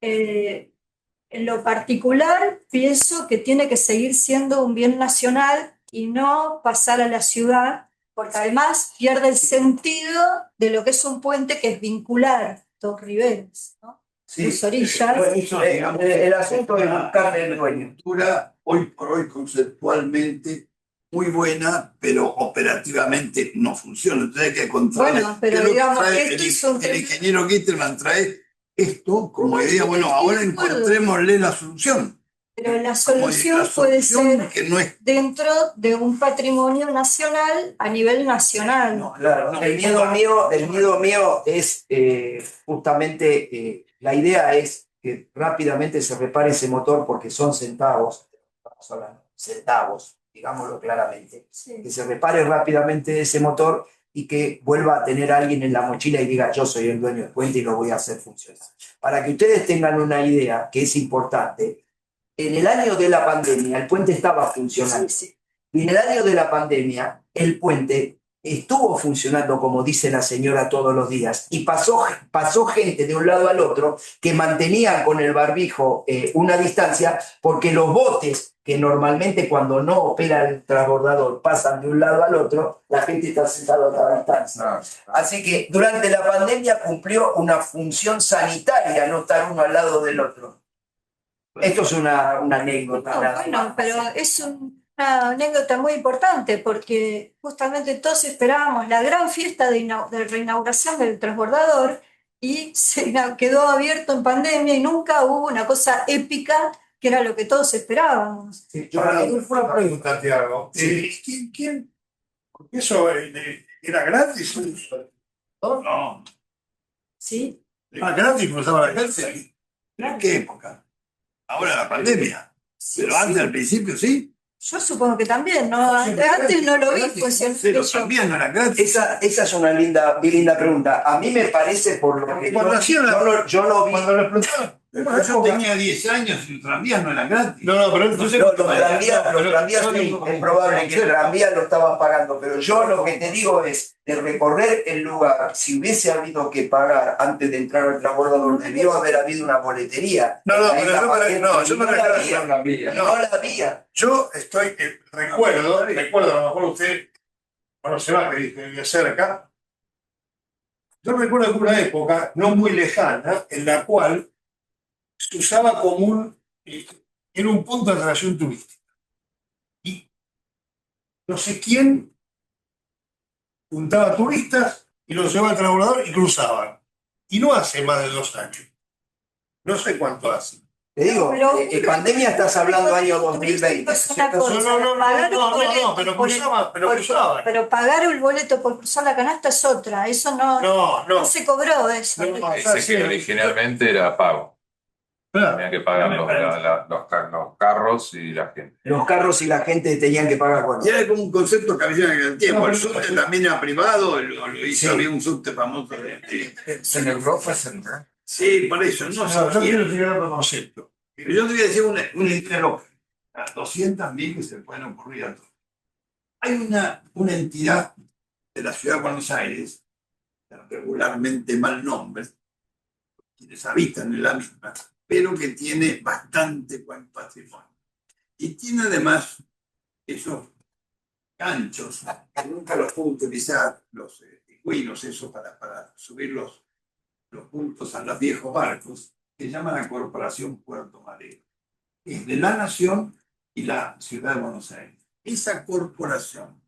En lo particular, pienso que tiene que seguir siendo un bien nacional y no pasar a la ciudad, porque además pierde el sentido de lo que es un puente, que es vincular dos riberas, ¿no? Sí. Dos orillas. El asunto es buscarle el dueño. Estructura hoy por hoy conceptualmente muy buena, pero operativamente no funciona. Entonces hay que encontrar. Bueno, pero digamos, esto es un... El ingeniero Gitterman trae esto como idea, bueno, ahora encontrémosle la solución. Pero la solución puede ser que no es. dentro de un patrimonio nacional a nivel nacional. No, claro, el miedo mío es justamente, la idea es que rápidamente se repare ese motor porque son centavos, estamos hablando, centavos, digámoslo claramente, Sí. que se repare rápidamente ese motor y que vuelva a tener a alguien en la mochila y diga yo soy el dueño del puente y lo voy a hacer funcionar. Para que ustedes tengan una idea que es importante, en el año de la pandemia el puente estaba funcionando. Sí. Y en el año de la pandemia, el puente estuvo funcionando, como dice la señora, todos los días. Y pasó gente de un lado al otro que mantenían con el barbijo una distancia, porque los botes, que normalmente cuando no opera el transbordador pasan de un lado al otro, la gente está sentada a otra distancia. Así que durante la pandemia cumplió una función sanitaria, no estar uno al lado del otro. Esto es una anécdota. No, bueno, pero es una anécdota muy importante porque justamente todos esperábamos la gran fiesta de reinauguración del transbordador y quedó abierto en pandemia y nunca hubo una cosa épica que era lo que todos esperábamos. Sí, Ahora, una pregunta, Tiago. ¿Quién? Porque eso era gratis. No. ¿Sí? Gratis cruzaba la calle. ¿En qué época? Ahora la pandemia. Sí, Pero antes, sí. al principio, sí. Yo supongo que también, ¿no? Antes no lo vi funcionar. Pero también no era gratis. Esa es una linda pregunta. A mí me parece por lo que Cuando yo no vi. Cuando lo explotaron. Yo tenía 10 años y el tranvía no era gratis. No, pero entonces. Los tranvías sí, es probable que el tranvía lo estaban pagando, pero yo lo que te digo es, de recorrer el lugar, si hubiese habido que pagar antes de entrar al transbordador, debió haber habido una boletería. Yo me recuerdo. No la había. Yo recuerdo, a lo mejor usted cuando se va, que vivía cerca, yo recuerdo que una época no muy lejana en la cual se usaba como era un punto de atracción turística. Y no sé quién juntaba turistas y los llevaba al transbordador y cruzaban. Y no hace más de 2 años. No sé cuánto hace. Te digo, Pero- pandemia estás hablando año 2020. Es una No, cosa, pagar un boleto pero por el- cruzaban, pero por- cruzaban. pero pagar el boleto por cruzar la canasta es otra, eso no, No, no se cobró eso. No, Dice que originalmente era pago. Claro. Tenía que pagar los carros y la gente. Los carros y la gente tenían que pagar. Bueno, Y era como un concepto que había en el tiempo. No, El pero- subte también era privado, lo hizo, Sí. había un subte famoso En Europa se Sí, por eso, no No, yo sé. quiero tirar otro concepto. Pero yo te voy a decir una idea loca. Las 200.000 que se pueden ocurrir a todos. Hay una entidad de la ciudad de Buenos Aires, regularmente mal nombre, quienes habitan en la misma, pero que tiene bastante buen patrimonio. Y tiene además esos ganchos, que nunca los puedo utilizar, los pingüinos, eso para subir los puntos a los viejos barcos, que llama la Corporación Puerto Madero. Es de la Nación y la Ciudad de Buenos Aires. Esa corporación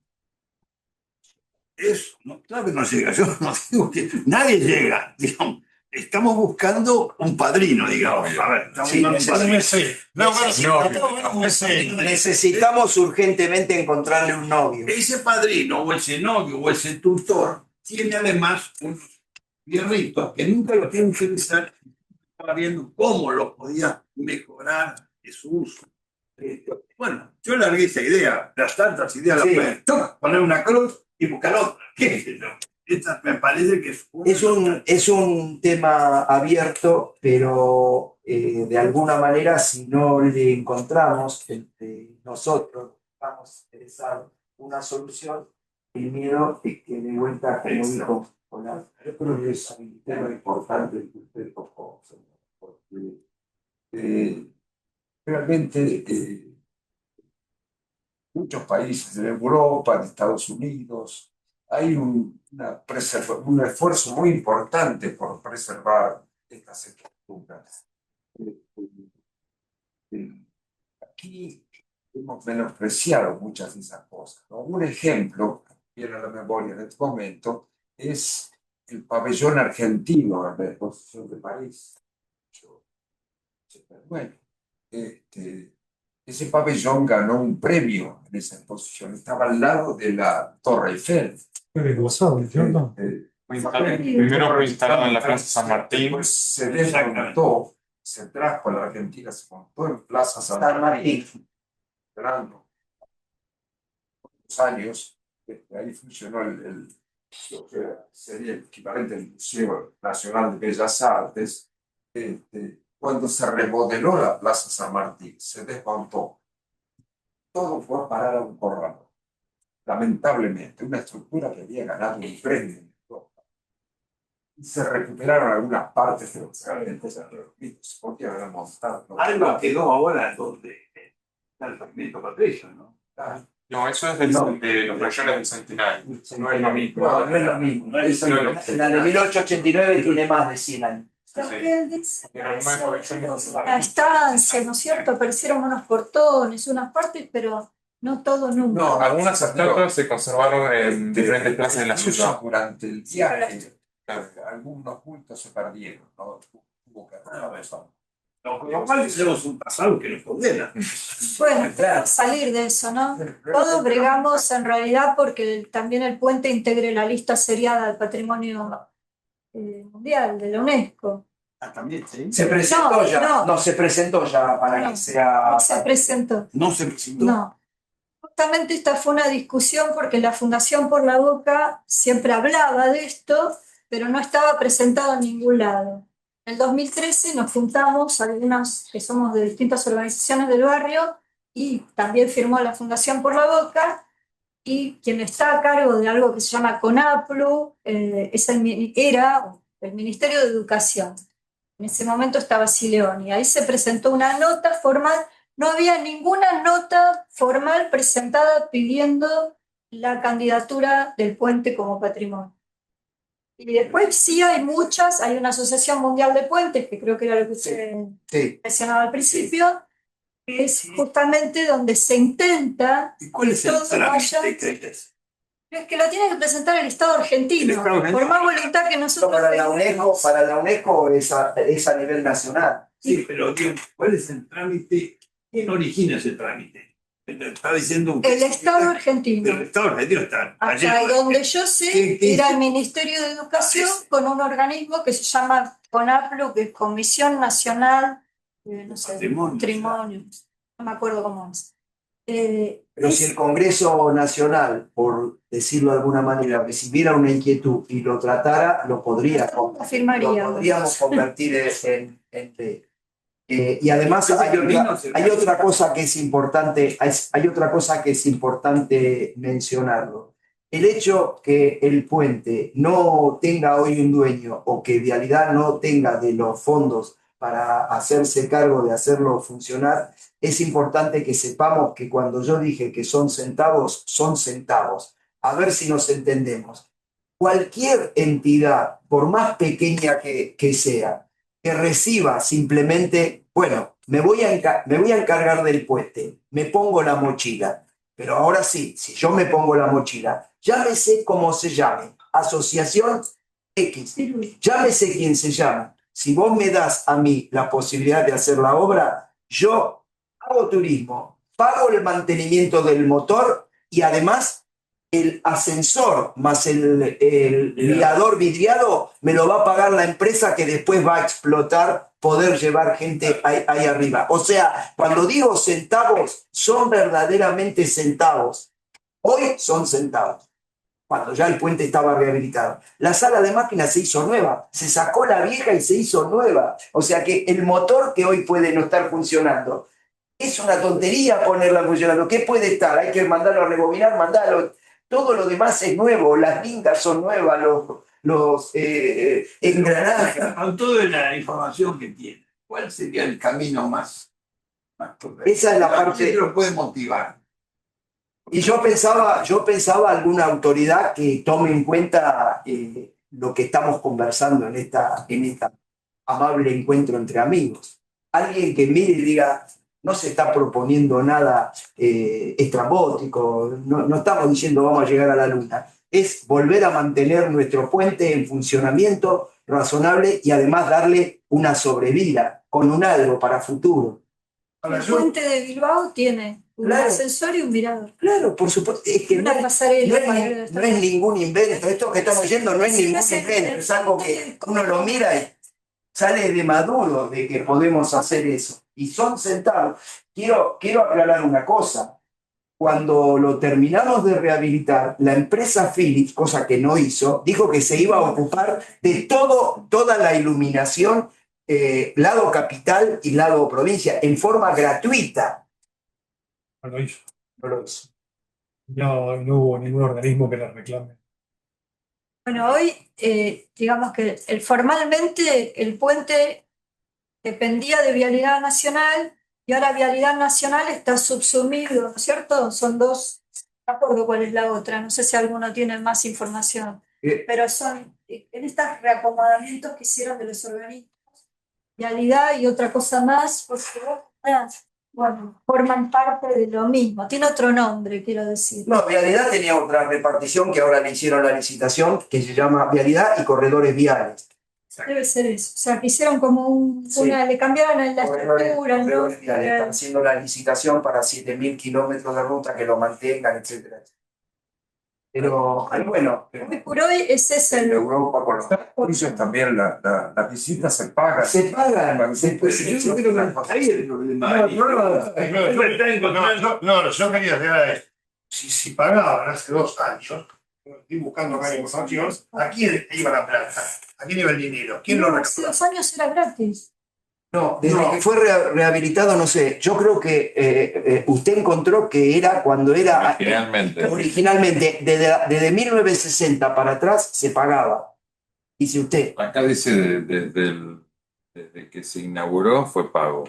claro que no llega, yo no digo que nadie llega, digamos. Estamos buscando un padrino, digamos. A ver, estamos Sí, buscando un padrino. necesitamos urgentemente encontrarle un novio. Ese padrino o ese novio o ese tutor tiene además unos fierritos que nunca los tiene que utilizar. Estaba viendo cómo los podía mejorar de su uso. Bueno, yo largué esa idea, las tantas ideas Sí. las pueden poner una cruz y buscar otra. ¿Qué sé yo? Esta me parece que Es un tema abierto, pero de alguna manera, si no le encontramos entre nosotros, estamos interesados, una solución, el miedo es que de vuelta, como dijo Hola, Yo creo que es un tema importante que usted tocó, señor, porque realmente muchos países de Europa, de Estados Unidos, hay un esfuerzo muy importante por preservar estas estructuras. Aquí hemos menospreciado muchas de esas cosas, ¿no? Un ejemplo, que viene a la memoria en este momento, es el pabellón argentino en la exposición de París. Bueno, ese pabellón ganó un premio en esa exposición, estaba al lado de la Torre Eiffel. Primero fue instalado en la Plaza San Martín. Después se desmontó, se trajo a la Argentina, se montó en Plaza San Martín. Esperando unos años, ahí funcionó lo que sería el equivalente al Museo Nacional de Bellas Artes. Cuando se remodeló la Plaza San Martín, se desmontó. Todo fue a parar a un corral. Lamentablemente, una estructura que había ganado un premio en Europa. Y se recuperaron algunas partes, pero realmente se porque habían montado. algo quedó ahora donde está el fragmento Patricio, ¿no? No, eso es de los rayones del Centenario. no es lo mismo. No es lo mismo. No es lo La de 1889 tiene más de 100 años. Lo que él dice, Pero no es la estancia, ¿no es cierto? Aparecieron unos portones, unas partes, pero no todo nunca. No, Algunas estatuas se conservaron en diferentes plazas de la Incluso ciudad. durante el viaje, algunos cultos se perdieron, ¿no? Hubo que Lo cual tenemos un pasado que nos condena. Bueno, Claro. salir de eso, ¿no? Todos bregamos en realidad porque también el puente integre la lista seriada del patrimonio mundial de la UNESCO. También, ¿sí? Se presentó No, ya, no. no se presentó ya para No, que sea. No se presentó. No se presentó. No. Justamente esta fue una discusión porque la Fundación Por la Boca siempre hablaba de esto, pero no estaba presentado en ningún lado. En el 2013 nos juntamos algunas que somos de distintas organizaciones del barrio y también firmó la Fundación Por la Boca, y quien está a cargo de algo que se llama CONAPLU era el Ministerio de Educación. En ese momento estaba Sileoni. Ahí se presentó una nota formal. No había ninguna nota formal presentada pidiendo la candidatura del puente como patrimonio. Y después sí hay muchas, hay una Asociación Mundial de Puentes, que creo que era lo que usted Sí. mencionaba al principio, que es justamente donde se intenta ¿Y cuál es el todo vaya. trámite que es? Es que lo tiene que presentar el Estado argentino, El Estado argentino. por más voluntad que nosotros Para la UNESCO es a nivel nacional. Sí, pero digo, ¿cuál es el trámite? ¿Quién origina ese trámite? Está diciendo el Estado argentino. El Estado argentino está Hasta donde yo sé, ¿Qué era dice? el Ministerio de Educación con un organismo que se llama CONAPLU, que es Comisión Nacional, no sé, Patrimonio, no me acuerdo cómo es. Pero si el Congreso Nacional, por decirlo de alguna manera, recibiera una inquietud y lo tratara, lo podríamos convertir en ley. Y además hay otra cosa que es importante, hay otra cosa que es importante mencionarlo. El hecho que el puente no tenga hoy un dueño o que Vialidad no tenga de los fondos para hacerse cargo de hacerlo funcionar, es importante que sepamos que cuando yo dije que son centavos, son centavos. A ver si nos entendemos. Cualquier entidad, por más pequeña que sea, que reciba simplemente, bueno, me voy a encargar del puente, me pongo la mochila, pero ahora sí, si yo me pongo la mochila, llámese como se llame, Asociación X, llámese quien se llame. Si vos me das a mí la posibilidad de hacer la obra, yo hago turismo, pago el mantenimiento del motor y además el ascensor más el mirador vidriado me lo va a pagar la empresa que después va a explotar poder llevar gente ahí arriba. O sea, cuando digo centavos, son verdaderamente centavos. Hoy son centavos, cuando ya el puente estaba rehabilitado. La sala de máquinas se hizo nueva, se sacó la vieja y se hizo nueva. O sea que el motor que hoy puede no estar funcionando, es una tontería ponerla funcionando. ¿Qué puede estar? Hay que mandarlo a rebobinar, mandarlo. Todo lo demás es nuevo, las lindas son nuevas, los engranajes. Con toda la información que tiene, ¿cuál sería el camino más correcto? Esa es la parte que lo puede motivar. Y yo pensaba alguna autoridad que tome en cuenta lo que estamos conversando en esta amable encuentro entre amigos. Alguien que mire y diga, no se está proponiendo nada estrambótico, no estamos diciendo vamos a llegar a la luna. Es volver a mantener nuestro puente en funcionamiento razonable y además darle una sobrevida con un algo para futuro. El puente de Bilbao tiene un ascensor y un mirador. Claro, por supuesto. Es que una pasarela no es ningún invento. Esto que estamos yendo no es ningún invento. Es algo que uno lo mira y sale de maduro de que podemos hacer eso. Y son centavos. Quiero aclarar una cosa. Cuando lo terminamos de rehabilitar, la empresa Philips, cosa que no hizo, dijo que se iba a ocupar de toda la iluminación, lado capital y lado provincia, en forma gratuita. No lo hizo. No lo hizo. No hubo ningún organismo que la reclame. Bueno, hoy digamos que formalmente el puente dependía de Vialidad Nacional y ahora Vialidad Nacional está subsumido, ¿no es cierto? Son dos, no recuerdo cuál es la otra, no sé si alguno tiene más información, pero son en estos reacomodamientos que hicieron de los organismos, Vialidad y otra cosa más, porque bueno, forman parte de lo mismo, tiene otro nombre, quiero decir. No, Vialidad tenía otra repartición que ahora le hicieron la licitación, que se llama Vialidad y Corredores Viales. Debe ser eso, o sea, que hicieron como le cambiaron la estructura, ¿no? Están haciendo la licitación para 7.000 kilómetros de ruta que lo mantengan, etc. Pero, bueno. Hoy por hoy es ese En Europa, con los juicios también las visitas se pagan. Se pagan. Yo creo que ahí el problema. Yo quería llegar a esto. Si pagaban hace 2 años, estoy buscando acá información, ¿a quién iba la plata? ¿A quién iba el dinero? ¿Quién lo hace recaudaba? 2 años era gratis. No, desde que fue rehabilitado, no sé. Yo creo que usted encontró que era cuando era. Originalmente, desde 1960 para atrás se pagaba. Dice usted. Acá dice desde que se inauguró fue pago.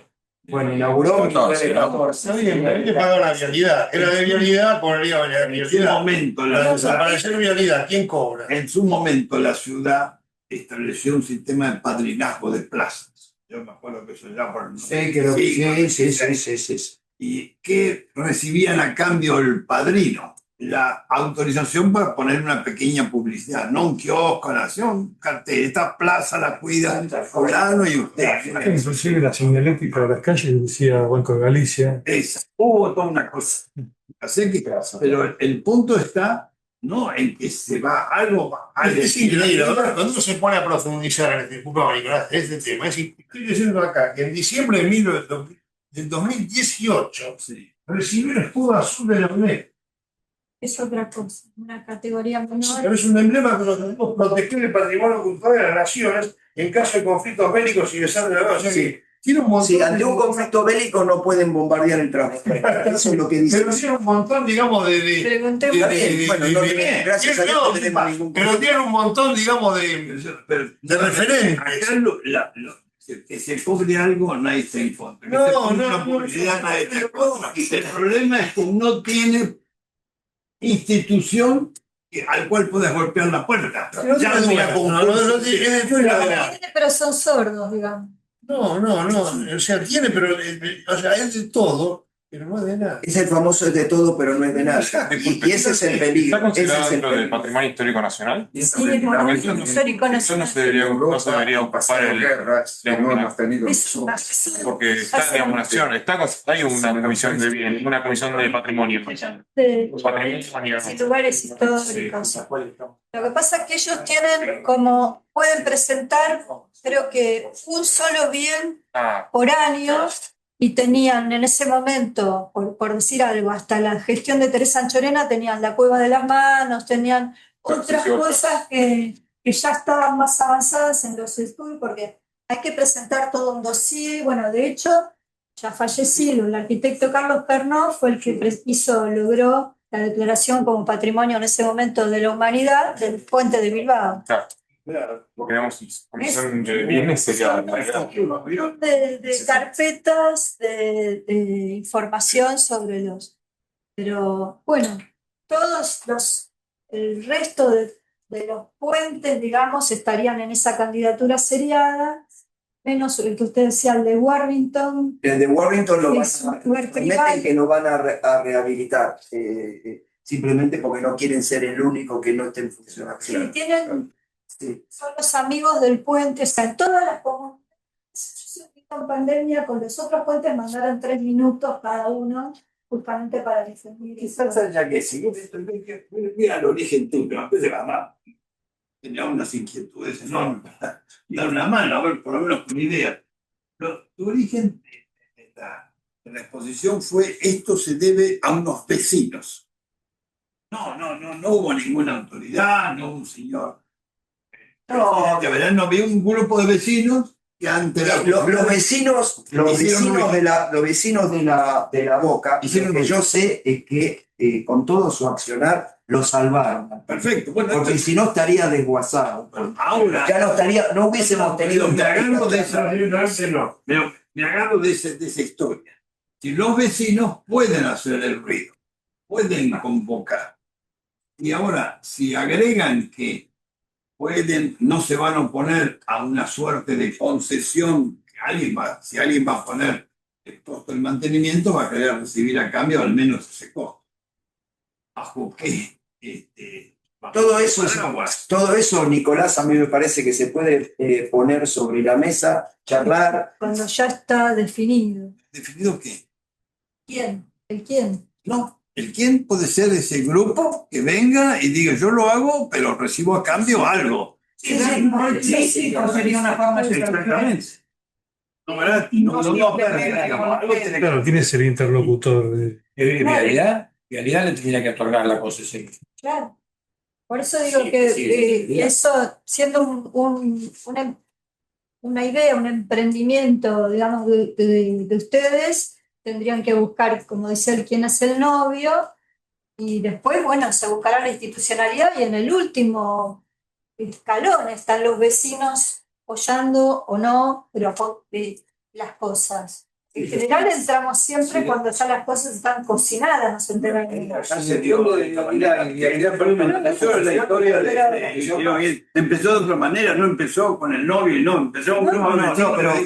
Bueno, inauguró 14, Está bien, pero hay que pagar la vialidad. Era de vialidad, pondría la En su vialidad. momento, Para la desaparecer vialidad, ¿quién cobra? En su momento la ciudad estableció un sistema de padrinazgo de plazas. Yo me acuerdo que eso ya por el Sí, creo que sí. y que recibían a cambio el padrino la autorización para poner una pequeña publicidad, no un kiosco, un cartel. Esta plaza la cuida fulano y usted. Inclusive la señalética de las calles decía Banco de Galicia. Hubo toda una cosa. Así que, pero el punto está no en que se va algo. Es increíble, ¿verdad? Cuando uno se pone a profundizar en este tema, estoy diciendo acá que en diciembre del 2018 recibió el escudo azul de la UNED. Es otra cosa, una categoría menor. Pero es un emblema que nos debemos proteger el patrimonio cultural de las naciones en caso de conflictos bélicos y desastres de la guerra. O sea que tiene un montón. Sí, ante un conflicto bélico no pueden bombardear el tráfico. Eso es lo que dice. Pero tiene un montón, digamos, Preguntemos. Gracias a Dios no tenemos ningún pero tiene un montón, digamos, de referentes. Acá que se cobre algo, nadie está en contra. Que se ponga publicidad, nadie está en contra. El problema es que no tiene institución al cual puedes golpear la puerta. Ya no una Pero son sordos, digamos. No, o sea, tiene, pero, o sea, es de todo, pero no es de nada. Es el famoso es de todo, pero no es de nada. Y ese es el peligro. ¿Está considerado Ese es el dentro del peligro. patrimonio histórico nacional? Sí, es monumento histórico Eso no se debería ocupar porque está, digamos, nación, hay una comisión de bien, una comisión de patrimonio. De lugares históricos. Lo que pasa es que ellos tienen como, pueden presentar, creo que un solo bien por año, y tenían en ese momento, por decir algo, hasta la gestión de Teresa Anchorena, tenían la Cueva de las Manos, tenían otras cosas que ya estaban más avanzadas en los estudios, porque hay que presentar todo un dossier. Bueno, de hecho, ya fallecido, el arquitecto Carlos Pernó fue el que logró la declaración como patrimonio en ese momento de la humanidad del puente de Bilbao. Claro. Porque digamos, comisión de bienes sería de carpetas de información sobre los. Pero bueno, el resto de los puentes, digamos, estarían en esa candidatura seriada, menos el que usted decía, el de Warrington. El de Warrington lo Es un lugar privado. prometen que no van a rehabilitar, simplemente porque no quieren ser el único que no esté en funcionamiento. Sí, tienen. Sí. Son los amigos del puente, o sea, en todas las comunidades. En pandemia, con los otros puentes mandaron 3 minutos cada uno, justamente para defender. Quizás haya que seguir esto, mira el origen tuyo, a veces mamá tenía unas inquietudes enormes, dar una mano, a ver, por lo menos con idea. Pero tu origen de la exposición fue: esto se debe a unos vecinos. No hubo ninguna autoridad, no hubo un señor. No, de verdad no había un grupo de vecinos que antes Los vecinos de la Boca, lo que yo sé es que con todo su accionar lo salvaron. Perfecto. Bueno, porque si no estaría desguazado. Ahora Ya no hubiésemos tenido. Me agarro de esa historia. Si los vecinos pueden hacer el ruido, pueden convocar, y ahora si agregan que no se van a oponer a una suerte de concesión, si alguien va a poner el costo del mantenimiento, va a querer recibir a cambio al menos ese costo. Bajo que todo eso, Nicolás, a mí me parece que se puede poner sobre la mesa, charlar. Cuando ya está definido. ¿Definido qué? ¿Quién? ¿El quién? No. El quién puede ser ese grupo que venga y diga: yo lo hago, pero recibo a cambio algo. Sí, sería una forma de. Exactamente. Claro, ¿quién es el interlocutor? En realidad le tendría que otorgar la concesión. Claro. Por eso digo que eso, siendo una idea, un emprendimiento, digamos, de ustedes, tendrían que buscar, como dice él, quién es el novio, y después, bueno, se buscará la institucionalidad, y en el último escalón están los vecinos apoyando o no, pero las cosas. En general entramos siempre cuando ya las cosas están cocinadas, no se enteran de nada. Empezó de otra manera, no empezó con el novio y no, empezó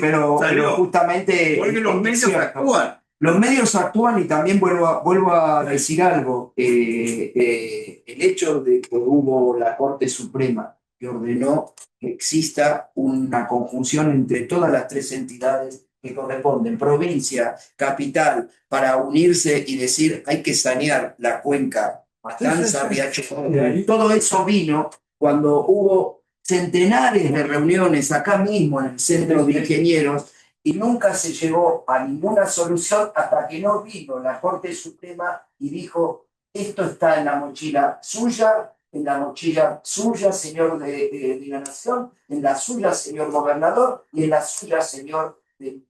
pero justamente porque los medios actúan. Los medios actúan y también vuelvo a decir algo. El hecho de que hubo la Corte Suprema que ordenó que exista una conjunción entre todas las tres entidades que corresponden, provincia, capital, para unirse y decir hay que sanear la cuenca Matanza, Riachuelo. Todo eso vino cuando hubo centenares de reuniones acá mismo en el Centro de Ingenieros y nunca se llegó a ninguna solución hasta que no vino la Corte Suprema y dijo esto está en la mochila suya, en la mochila suya, señor de la Nación, en la suya, señor gobernador, y en la suya, señor del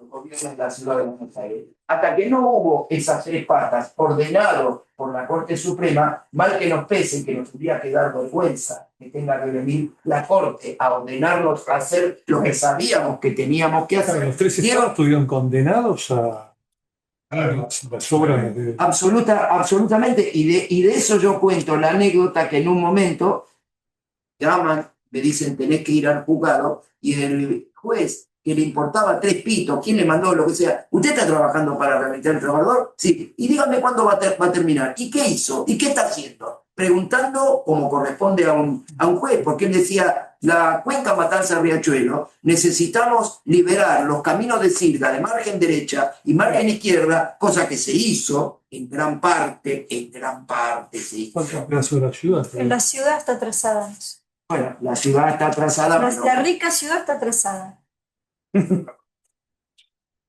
gobierno de la ciudad de Buenos Aires. Hasta que no hubo esas tres patas ordenado por la Corte Suprema, mal que nos pese, que nos tuviera que dar vergüenza que tenga que venir la Corte a ordenarnos a hacer lo que sabíamos que teníamos que hacer. Los tres estados estuvieron condenados a las obras de... Absolutamente, y de eso yo cuento la anécdota que en un momento llaman, me dicen tenés que ir al juzgado, y el juez que le importaba tres pitos, quién le mandó lo que sea, ¿usted está trabajando para rehabilitar el trabajador? Sí, y dígame cuándo va a terminar, ¿y qué hizo? ¿Y qué está haciendo? Preguntando como corresponde a un juez, porque él decía, la cuenca Matanza-Riachuelo, necesitamos liberar los caminos de Sirga de margen derecha y margen izquierda, cosa que se hizo en gran parte se hizo. ¿Cuántos pedazos de la ciudad? En la ciudad está atrasada. Bueno, la ciudad está atrasada. La rica ciudad está atrasada.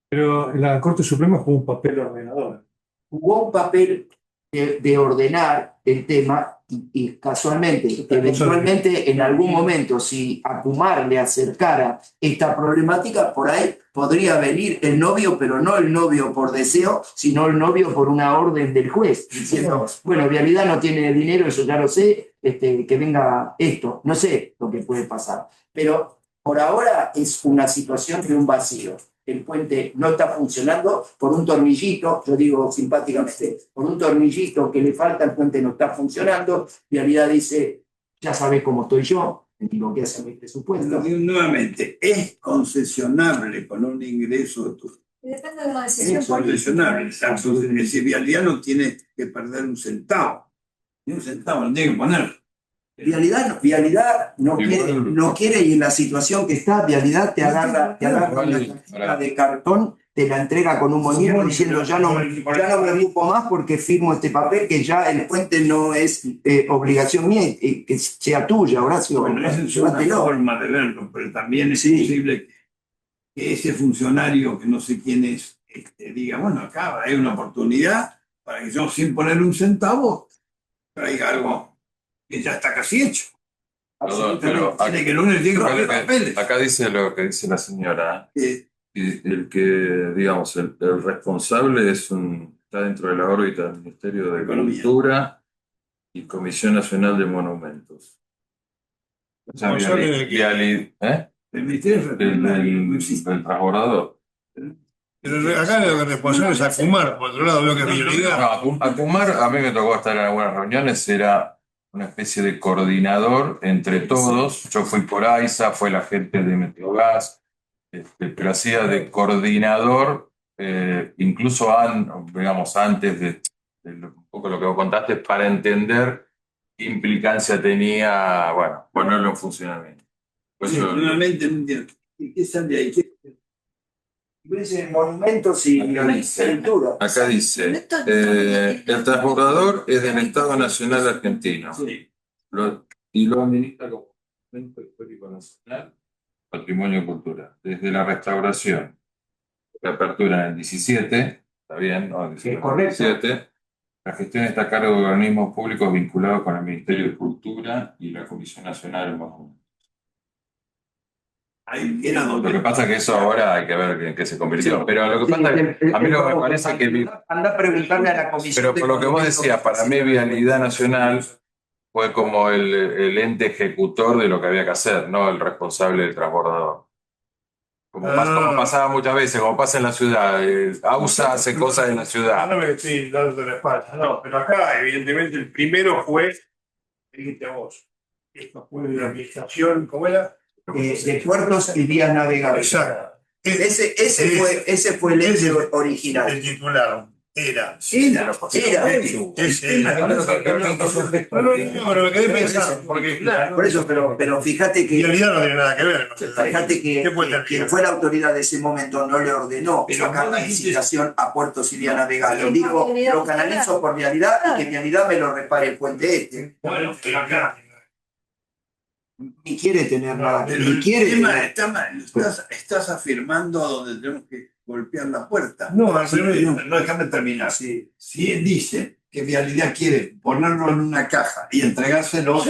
Pero la Corte Suprema jugó un papel ordenador. Jugó un papel de ordenar el tema y casualmente, eventualmente en algún momento, si a Kumar le acercara esta problemática, por ahí podría venir el novio, pero no el novio por deseo, sino el novio por una orden del juez, diciendo, bueno, Vialidad no tiene dinero, eso ya lo sé, que venga esto, no sé lo que puede pasar. Pero por ahora es una situación de un vacío. El puente no está funcionando por un tornillito, yo digo simpáticamente, por un tornillito que le falta, el puente no está funcionando. Vialidad dice, ya sabe cómo estoy yo, digo que hace mi presupuesto. Nuevamente, es concesionable con un ingreso tuyo. Depende de una decisión Es concesionable. Si Vialidad no tiene que perder un centavo, ni un centavo no tiene que poner. Vialidad no quiere, y en la situación que está, Vialidad te agarra una cajita de cartón, te la entrega con un muñeco diciendo ya no me ocupo más porque firmo este papel que ya el puente no es obligación mía, que sea tuya, Horacio. Bueno, esa es una forma de verlo, pero también es posible que ese funcionario que no sé quién es, diga, bueno, acá hay una oportunidad para que yo sin poner un centavo traiga algo que ya está casi hecho. Perdón, pero acá dice lo que dice la señora. El que, digamos, el responsable está dentro de la órbita del Ministerio de Cultura y Comisión Nacional de Monumentos. O sea, El Ministerio del transbordador. Pero acá el responsable es Acumar, por otro lado veo que es Vialidad. No, Acumar, a mí me tocó estar en algunas reuniones, era una especie de coordinador entre todos. Yo fui por AISA, fue la gente de Meteogas, pero hacía de coordinador, incluso digamos, antes de un poco lo que vos contaste, para entender qué implicancia tenía, bueno, ponerlo en funcionamiento. nuevamente no entiendo. ¿Qué sale ahí? Monumentos y pintura. Acá dice, el transbordador es del Estado Nacional Argentino y lo administra como Monumento Histórico Nacional, Patrimonio Cultural. Desde la restauración, la apertura en el 17, está bien, ¿no? Es correcto. 17, la gestión está a cargo de organismos públicos vinculados con el Ministerio de Cultura y la Comisión Nacional de Monumentos. Lo que pasa es que eso ahora hay que ver en qué se convirtió. Pero lo que pasa es que a mí lo que me parece que... Anda a preguntarle a la comisión. Pero por lo que vos decías, para mí Vialidad Nacional fue como el ente ejecutor de lo que había que hacer, no el responsable del transbordador. como pasaba muchas veces, como pasa en la ciudad. AUSA hace cosas en la ciudad. No me estoy dando de la espalda, no, pero acá, evidentemente, el primero fue, dijiste vos, esto fue de la administración, ¿cómo era? De puertos y vías navegables. Exacto. Ese fue el hecho El original. titular era. Era. Ese era. No, pero me quedé pensando, porque claro, Por eso, pero fíjate en que realidad no tiene nada que ver. fíjate que ¿Qué puede tener? quien fue la autoridad de ese momento no le ordenó sacar la licitación a puertos y vías navegables. Dijo, lo canalizo por vialidad y que vialidad me lo repare el puente este. Bueno, pero acá. Ni quiere tener nada, Pero ni el quiere tema tener. está mal. Estás afirmando a donde tenemos que golpear la puerta. No, al revés. No, déjame terminar. Si él dice que Vialidad quiere ponerlo en una caja y entregárselo,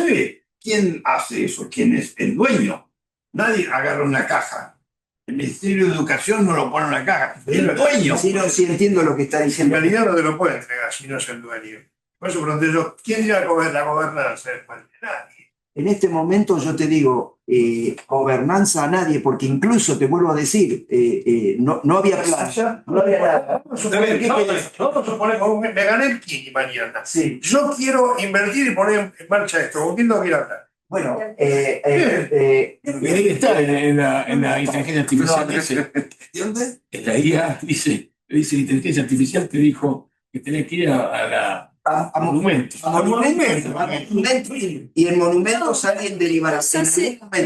¿quién hace eso? ¿Quién es el dueño? Nadie agarra una caja. El Ministerio de Educación no lo pone en una caja. El dueño. Sí, no, sí entiendo lo que está En diciendo. realidad no te lo puede entregar si no es el dueño. Por eso pregunté yo, ¿quién iba a coger la gobernanza después? Nadie. En este momento yo te digo, gobernanza a nadie, porque incluso te vuelvo a decir, no había plan, no había nada. Vamos a suponer, me gané el Kini mañana. Sí. Yo quiero invertir y poner en marcha esto. ¿Con quién tengo que ir a hablar? Bueno, Ahí está en la inteligencia artificial. ¿Entiendes? En la IA dice la inteligencia artificial te dijo que tenés que ir a la monumento. Y en monumentos alguien derivará.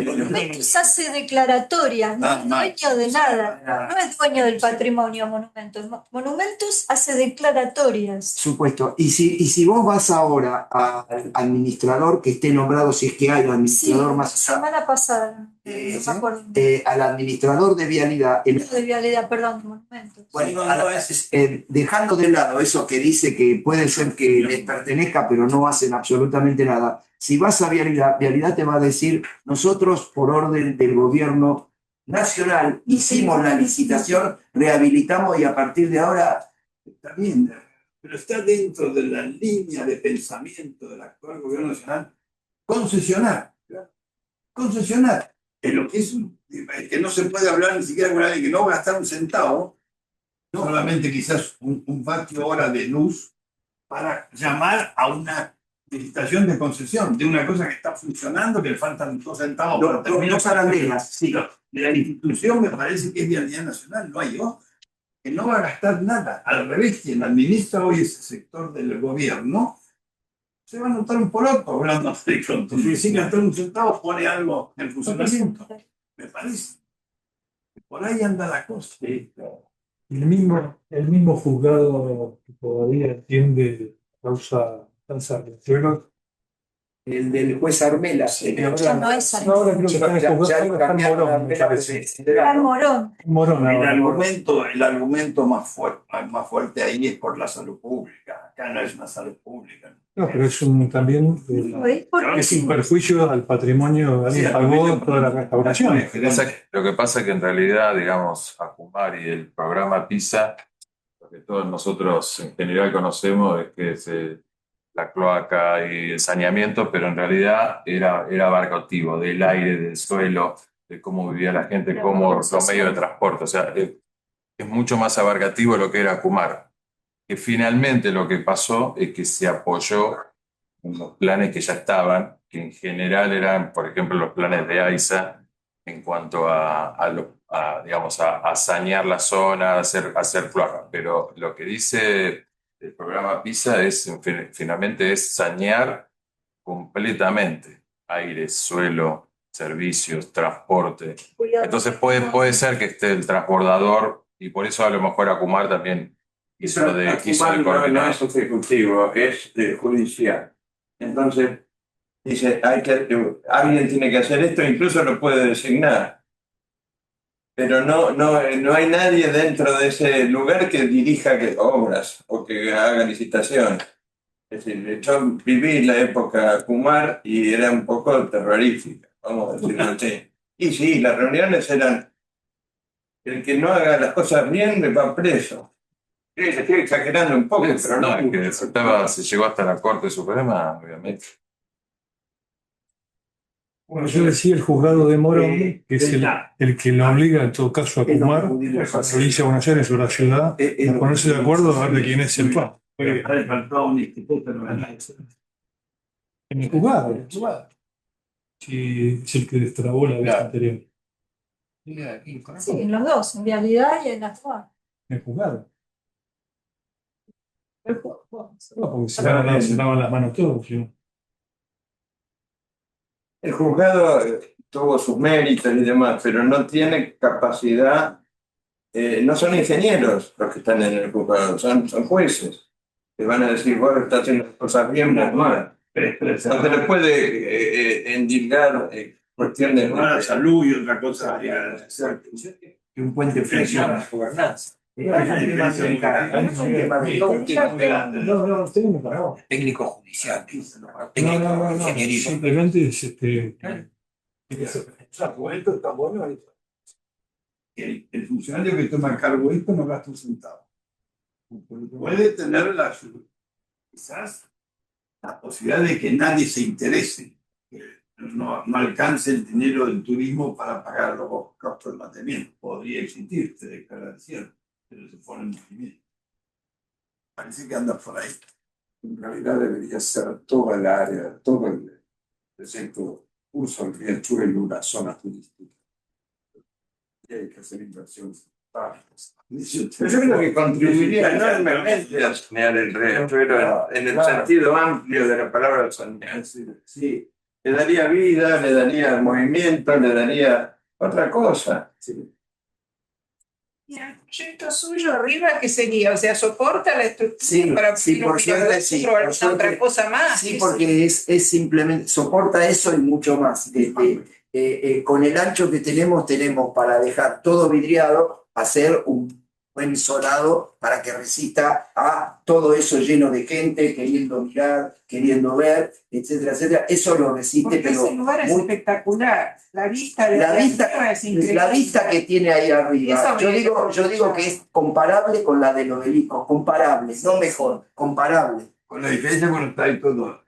Monumentos hace declaratorias, no es dueño de nada, no es dueño del patrimonio Monumentos. Monumentos hace declaratorias. Supuesto. Y si vos vas ahora al administrador que esté nombrado, si es que hay un administrador más allá, Semana pasada, no me acuerdo. al administrador de vialidad, De vialidad, perdón, de Monumentos. bueno, dejando de lado eso que dice que puede ser que les pertenezca, pero no hacen absolutamente nada. Si vas a vialidad te va a decir, nosotros por orden del gobierno nacional hicimos la licitación, rehabilitamos y a partir de ahora Está bien, pero está dentro de la línea de pensamiento del actual gobierno nacional concesionar. Concesionar. Es lo que es que no se puede hablar ni siquiera con alguien que no va a gastar un centavo, solamente quizás un vatio hora de luz para llamar a una licitación de concesión de una cosa que está funcionando, que le faltan 2 centavos para terminar. dos arandelas, sí. De la institución me parece que es Vialidad Nacional, no hay otra, que no va a gastar nada. Al revés, quien administra hoy ese sector del gobierno se va a notar un poroto hablando de pronto. Si sin gastar un centavo pone algo en funcionamiento, me parece. Por ahí anda la cosa. El mismo juzgado que todavía entiende causa Riachuelos. El del juez Armela. Ya no es Ahora creo que está en el juzgado, ahora está en Morón, me parece. Era en Morón. Morón ahora. El argumento más fuerte ahí es por la salud pública. Acá no es una salud pública. No, pero es también es sin perjuicio al patrimonio. Alguien pagó toda la restauración. Lo que pasa es que en realidad, digamos, Acumar y el programa PISA, lo que todos nosotros en general conocemos es que es la cloaca y el saneamiento, pero en realidad era abarcativo del aire, del suelo, de cómo vivía la gente, cómo los medios de transporte. O sea, es mucho más abarcativo lo que era Acumar. Que finalmente lo que pasó es que se apoyó en los planes que ya estaban, que en general eran, por ejemplo, los planes de AISA en cuanto digamos, a sanear la zona, a hacer cloacas. Pero lo que dice el programa PISA finalmente es sanear completamente aire, suelo, servicios, transporte. Entonces puede ser que esté el transbordador, y por eso a lo mejor Acumar también hizo el coordinador. No es ejecutivo, es judicial. Entonces, dice, alguien tiene que hacer esto, incluso lo puede designar. Pero no hay nadie dentro de ese lugar que dirija obras o que haga licitación. Es decir, yo viví la época Kumar y era un poco terrorífica, vamos a decirlo así. Y sí, las reuniones eran, el que no haga las cosas bien le va preso. Sí, se estoy exagerando un poco, pero no. Es que se llegó hasta la Corte Suprema, obviamente. Bueno, yo decía el juzgado de Morón, que es el que lo obliga en todo caso a Kumar, la provincia de Buenos Aires o la ciudad, a ponerse de acuerdo a ver de quién es el plan. En el juzgado. Sí, es el que destrabó la vez anterior. Sí, en los dos, en vialidad y en la FUA. En el juzgado. Porque se lavan las manos todos. ¿Sí? El juzgado tuvo sus méritos y demás, pero no tiene capacidad, no son ingenieros los que están en el juzgado, son jueces. Que van a decir, vos estás haciendo cosas bien, mal. No se les puede endilgar cuestiones de la salud y otra cosa. Que un puente flexible a la gobernanza. Técnico judicial. No. Simplemente es Esto está bueno. El funcionario que toma a cargo esto no gasta un centavo. Puede tener quizás la posibilidad de que nadie se interese, que no alcance el dinero del turismo para pagar los costos de mantenimiento. Podría existir, te declaración, pero se pone en movimiento. Parece que anda por ahí. En realidad debería ser toda el área, todo el centro curso del Riachuelo en una zona turística. Y hay que hacer inversiones. Yo creo que contribuiría enormemente a sanear el Riachuelo en el sentido amplio de la palabra sanear. Sí. Le daría vida, le daría movimiento, le daría otra cosa. Sí. ¿Y el proyecto suyo arriba qué sería? O sea, ¿soporta la estructura para por suerte, sí, otra cosa más? Sí, porque es simplemente, soporta eso y mucho más. Con el ancho que tenemos para dejar todo vidriado, hacer un buen solado para que resista a todo eso lleno de gente, queriendo mirar, queriendo ver, etcétera, etcétera. Eso lo resiste, porque pero ese lugar es espectacular. La vista de es increíble. La vista que tiene ahí arriba, yo digo que es comparable con la del obelisco, comparable, no mejor, comparable. Con la diferencia cuando está ahí todo.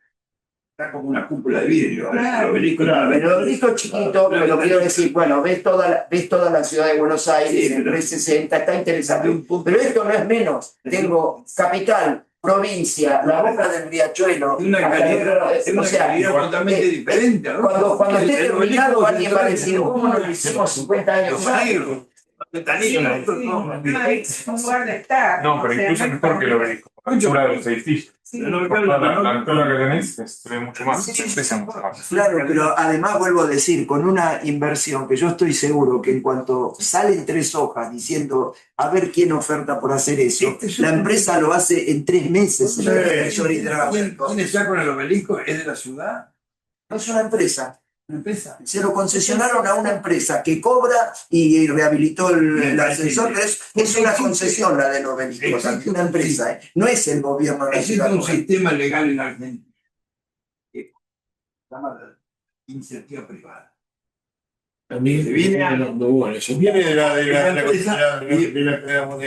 Está como una cúpula de vidrio. Claro, el obelisco es chiquito, pero quiero decir, bueno, ves toda la ciudad de Buenos Aires, en 360, está interesante. Pero esto no es menos. Tengo capital, provincia, la boca del Riachuelo. Es una calidad totalmente diferente. Cuando esté terminado, alguien va a decir, ¿cómo nos lo hicimos 50 años antes? Es un lugar de estar. No, pero incluso mejor que el obelisco. La altura de los edificios. La altura que tenés se ve mucho más, se aprecia mucho más. Claro, pero además vuelvo a decir, con una inversión que yo estoy seguro que en cuanto salen 3 hojas diciendo a ver quién oferta por hacer eso, la empresa lo hace en 3 meses. ¿Quién está con el obelisco? ¿Es de la ciudad? No es una empresa. Se lo concesionaron a una empresa que cobra y rehabilitó el ascensor, pero es una concesión la del obelisco, una empresa, no es el gobierno de la ciudad. Existe un sistema legal en Argentina que se llama iniciativa privada. Viene de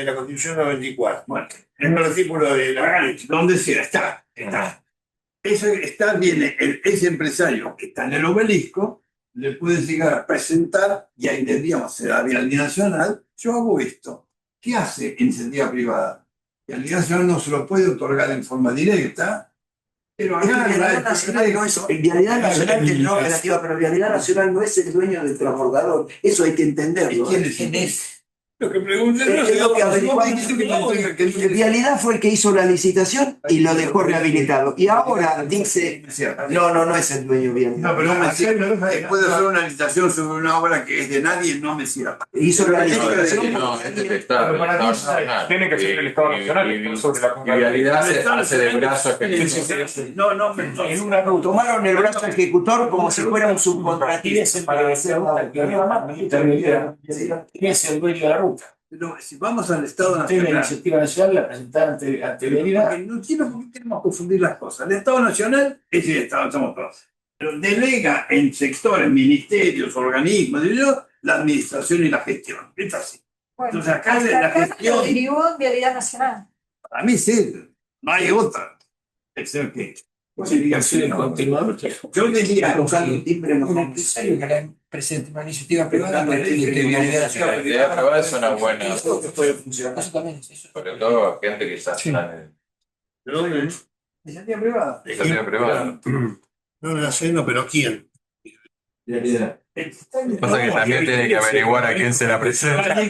la Constitución 94. Bueno, es un artículo de la... ¿Dónde está? Ese empresario que está en el obelisco le puede llegar a presentar, y ahí tendríamos que hacer la vialidad nacional. Yo hago esto. ¿Qué hace iniciativa privada? La vialidad nacional no se lo puede otorgar en forma directa, pero Vialidad Nacional no es Vialidad Nacional, tendrá operativa, pero Vialidad Nacional no es el dueño del transbordador. Eso hay que entenderlo. ¿Quién es? Lo que pregunté Vialidad fue el que hizo la licitación y lo dejó rehabilitado. Y ahora dice, no es el dueño bien. No, pero puede hacer una licitación sobre una obra que es de nadie, no me cierra. Hizo la licitación. No, es del Estado. Tiene que ser el Estado Nacional. Sobre la vialidad se hace de brazo ejecutor. Tomaron el brazo ejecutor como si fuera un subcontratista para hacer ¿Quién es el dueño de la ruta? Pero si vamos al Estado Nacional. La iniciativa nacional la presentaron ante Vialidad. No queremos confundir las cosas. El Estado Nacional es el Estado, somos todos. Pero delega en sectores, ministerios, organismos, la administración y la gestión. Es así. Bueno, entonces acá la gestión. Derivó en Vialidad Nacional. Para mí sí, no hay otra. Excepto que Podría ser el continuador. Yo diría, tocando timbre, no Es necesario que la presente una iniciativa privada para que viabilidad. La idea privada es una buena, que puede funcionar. Eso también es eso. sobre todo a gente que está en ¿De dónde? Iniciativa privada. iniciativa privada. No la sé, no, pero ¿quién? Pasa que también tiene que averiguar a quién se la presenta.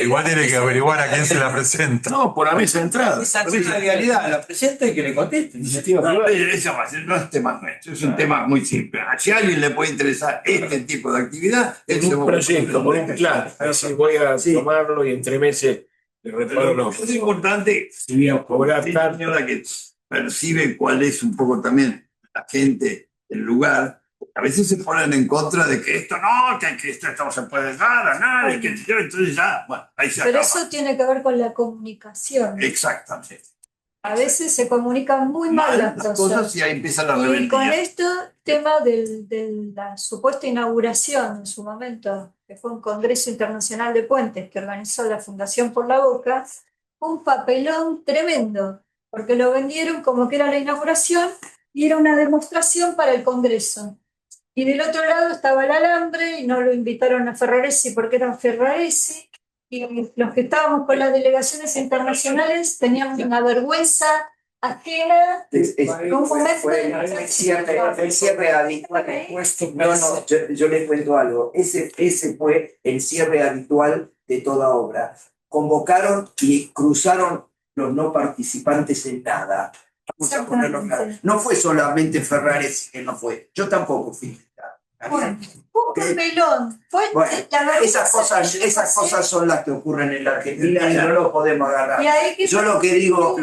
Igual tiene que averiguar a quién se la presenta. No, por la mesa de entrada. Esa es la realidad, la presenta y que le conteste. Iniciativa No, privada. eso no es tema nuestro, es un tema muy simple. Si a alguien le puede interesar este tipo de actividad, él se va Un a proyecto, por un plan. Así voy a tomarlo y entre meses le reparo los. Es importante Si voy a cobrar tanto. señora que percibe cuál es un poco también la gente del lugar. A veces se ponen en contra de que esto no, que esto no se puede dar a nadie, que entonces ya, bueno, ahí se Pero acaba. eso tiene que ver con la comunicación. Exactamente. A veces se comunican muy mal las cosas. Y ahí empieza la Y con rebeldía. esto, tema de la supuesta inauguración en su momento, que fue un Congreso Internacional de Puentes que organizó la Fundación Por la Boca, fue un papelón tremendo, porque lo vendieron como que era la inauguración y era una demostración para el Congreso. Y del otro lado estaba el alambre y no lo invitaron a Ferraresi porque era Ferraresi. Y los que estábamos con las delegaciones internacionales teníamos una vergüenza ajena. Fue el cierre habitual. No, yo les cuento algo. Ese fue el cierre habitual de toda obra. Convocaron y cruzaron los no participantes en nada. Vamos a ponerlo claro. No fue solamente Ferraresi que no fue. Yo tampoco fui. Bueno, un papelón. Fue Bueno, la vergüenza esas cosas son las que ocurren en la Argentina y no lo podemos agarrar. Y ahí Yo lo que digo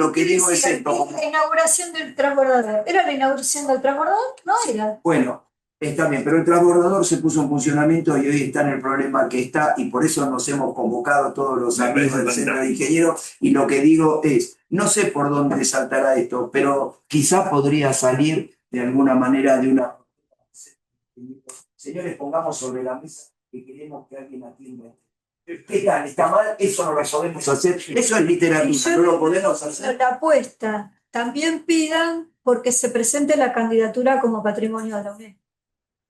es esto. La inauguración del transbordador. ¿Era la inauguración del transbordador? No era. Bueno, está bien, pero el transbordador se puso en funcionamiento y hoy está en el problema que está y por eso nos hemos convocado todos los amigos del Centro de Ingenieros y lo que digo es, no sé por dónde saltará esto, pero quizá podría salir de alguna manera de una... Señores, pongamos sobre la mesa que queremos que alguien atienda. ¿Qué tal? ¿Está mal? Eso no lo podemos hacer. Eso es literatura, no lo podemos hacer. La apuesta. También pidan porque se presente la candidatura como patrimonio de la UNESCO.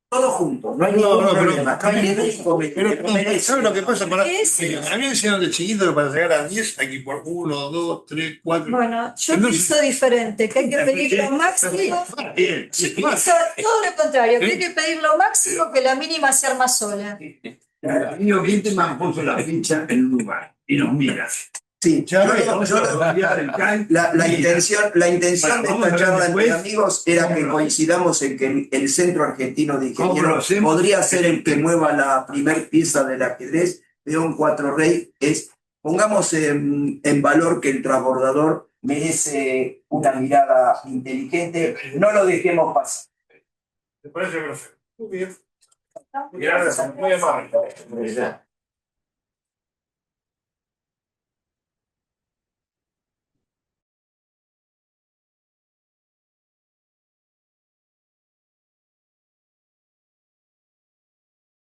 Todos juntos, no hay ningún problema. Pero ¿sabes lo que pasa? A mí Es- me enseñaron de chiquito que para llegar a 10 hay que ir por 1, 2, 3, 4. Bueno, yo Entonces- pienso diferente, que hay que pedir lo máximo. Bien. Yo pienso todo lo contrario, que hay que pedir lo máximo que la mínima se arma sola. El niño Gintman puso la ficha en un lugar y nos mira. Sí, la intención de esta charla entre amigos era que coincidamos en que el Centro Argentino de Ingenieros podría ser el que mueva la primer pieza del ajedrez, Peón 4 Rey. Pongamos en valor que el transbordador merece una mirada inteligente, no lo dejemos pasar. Me parece perfecto. Muy bien. Gracias, muy amable.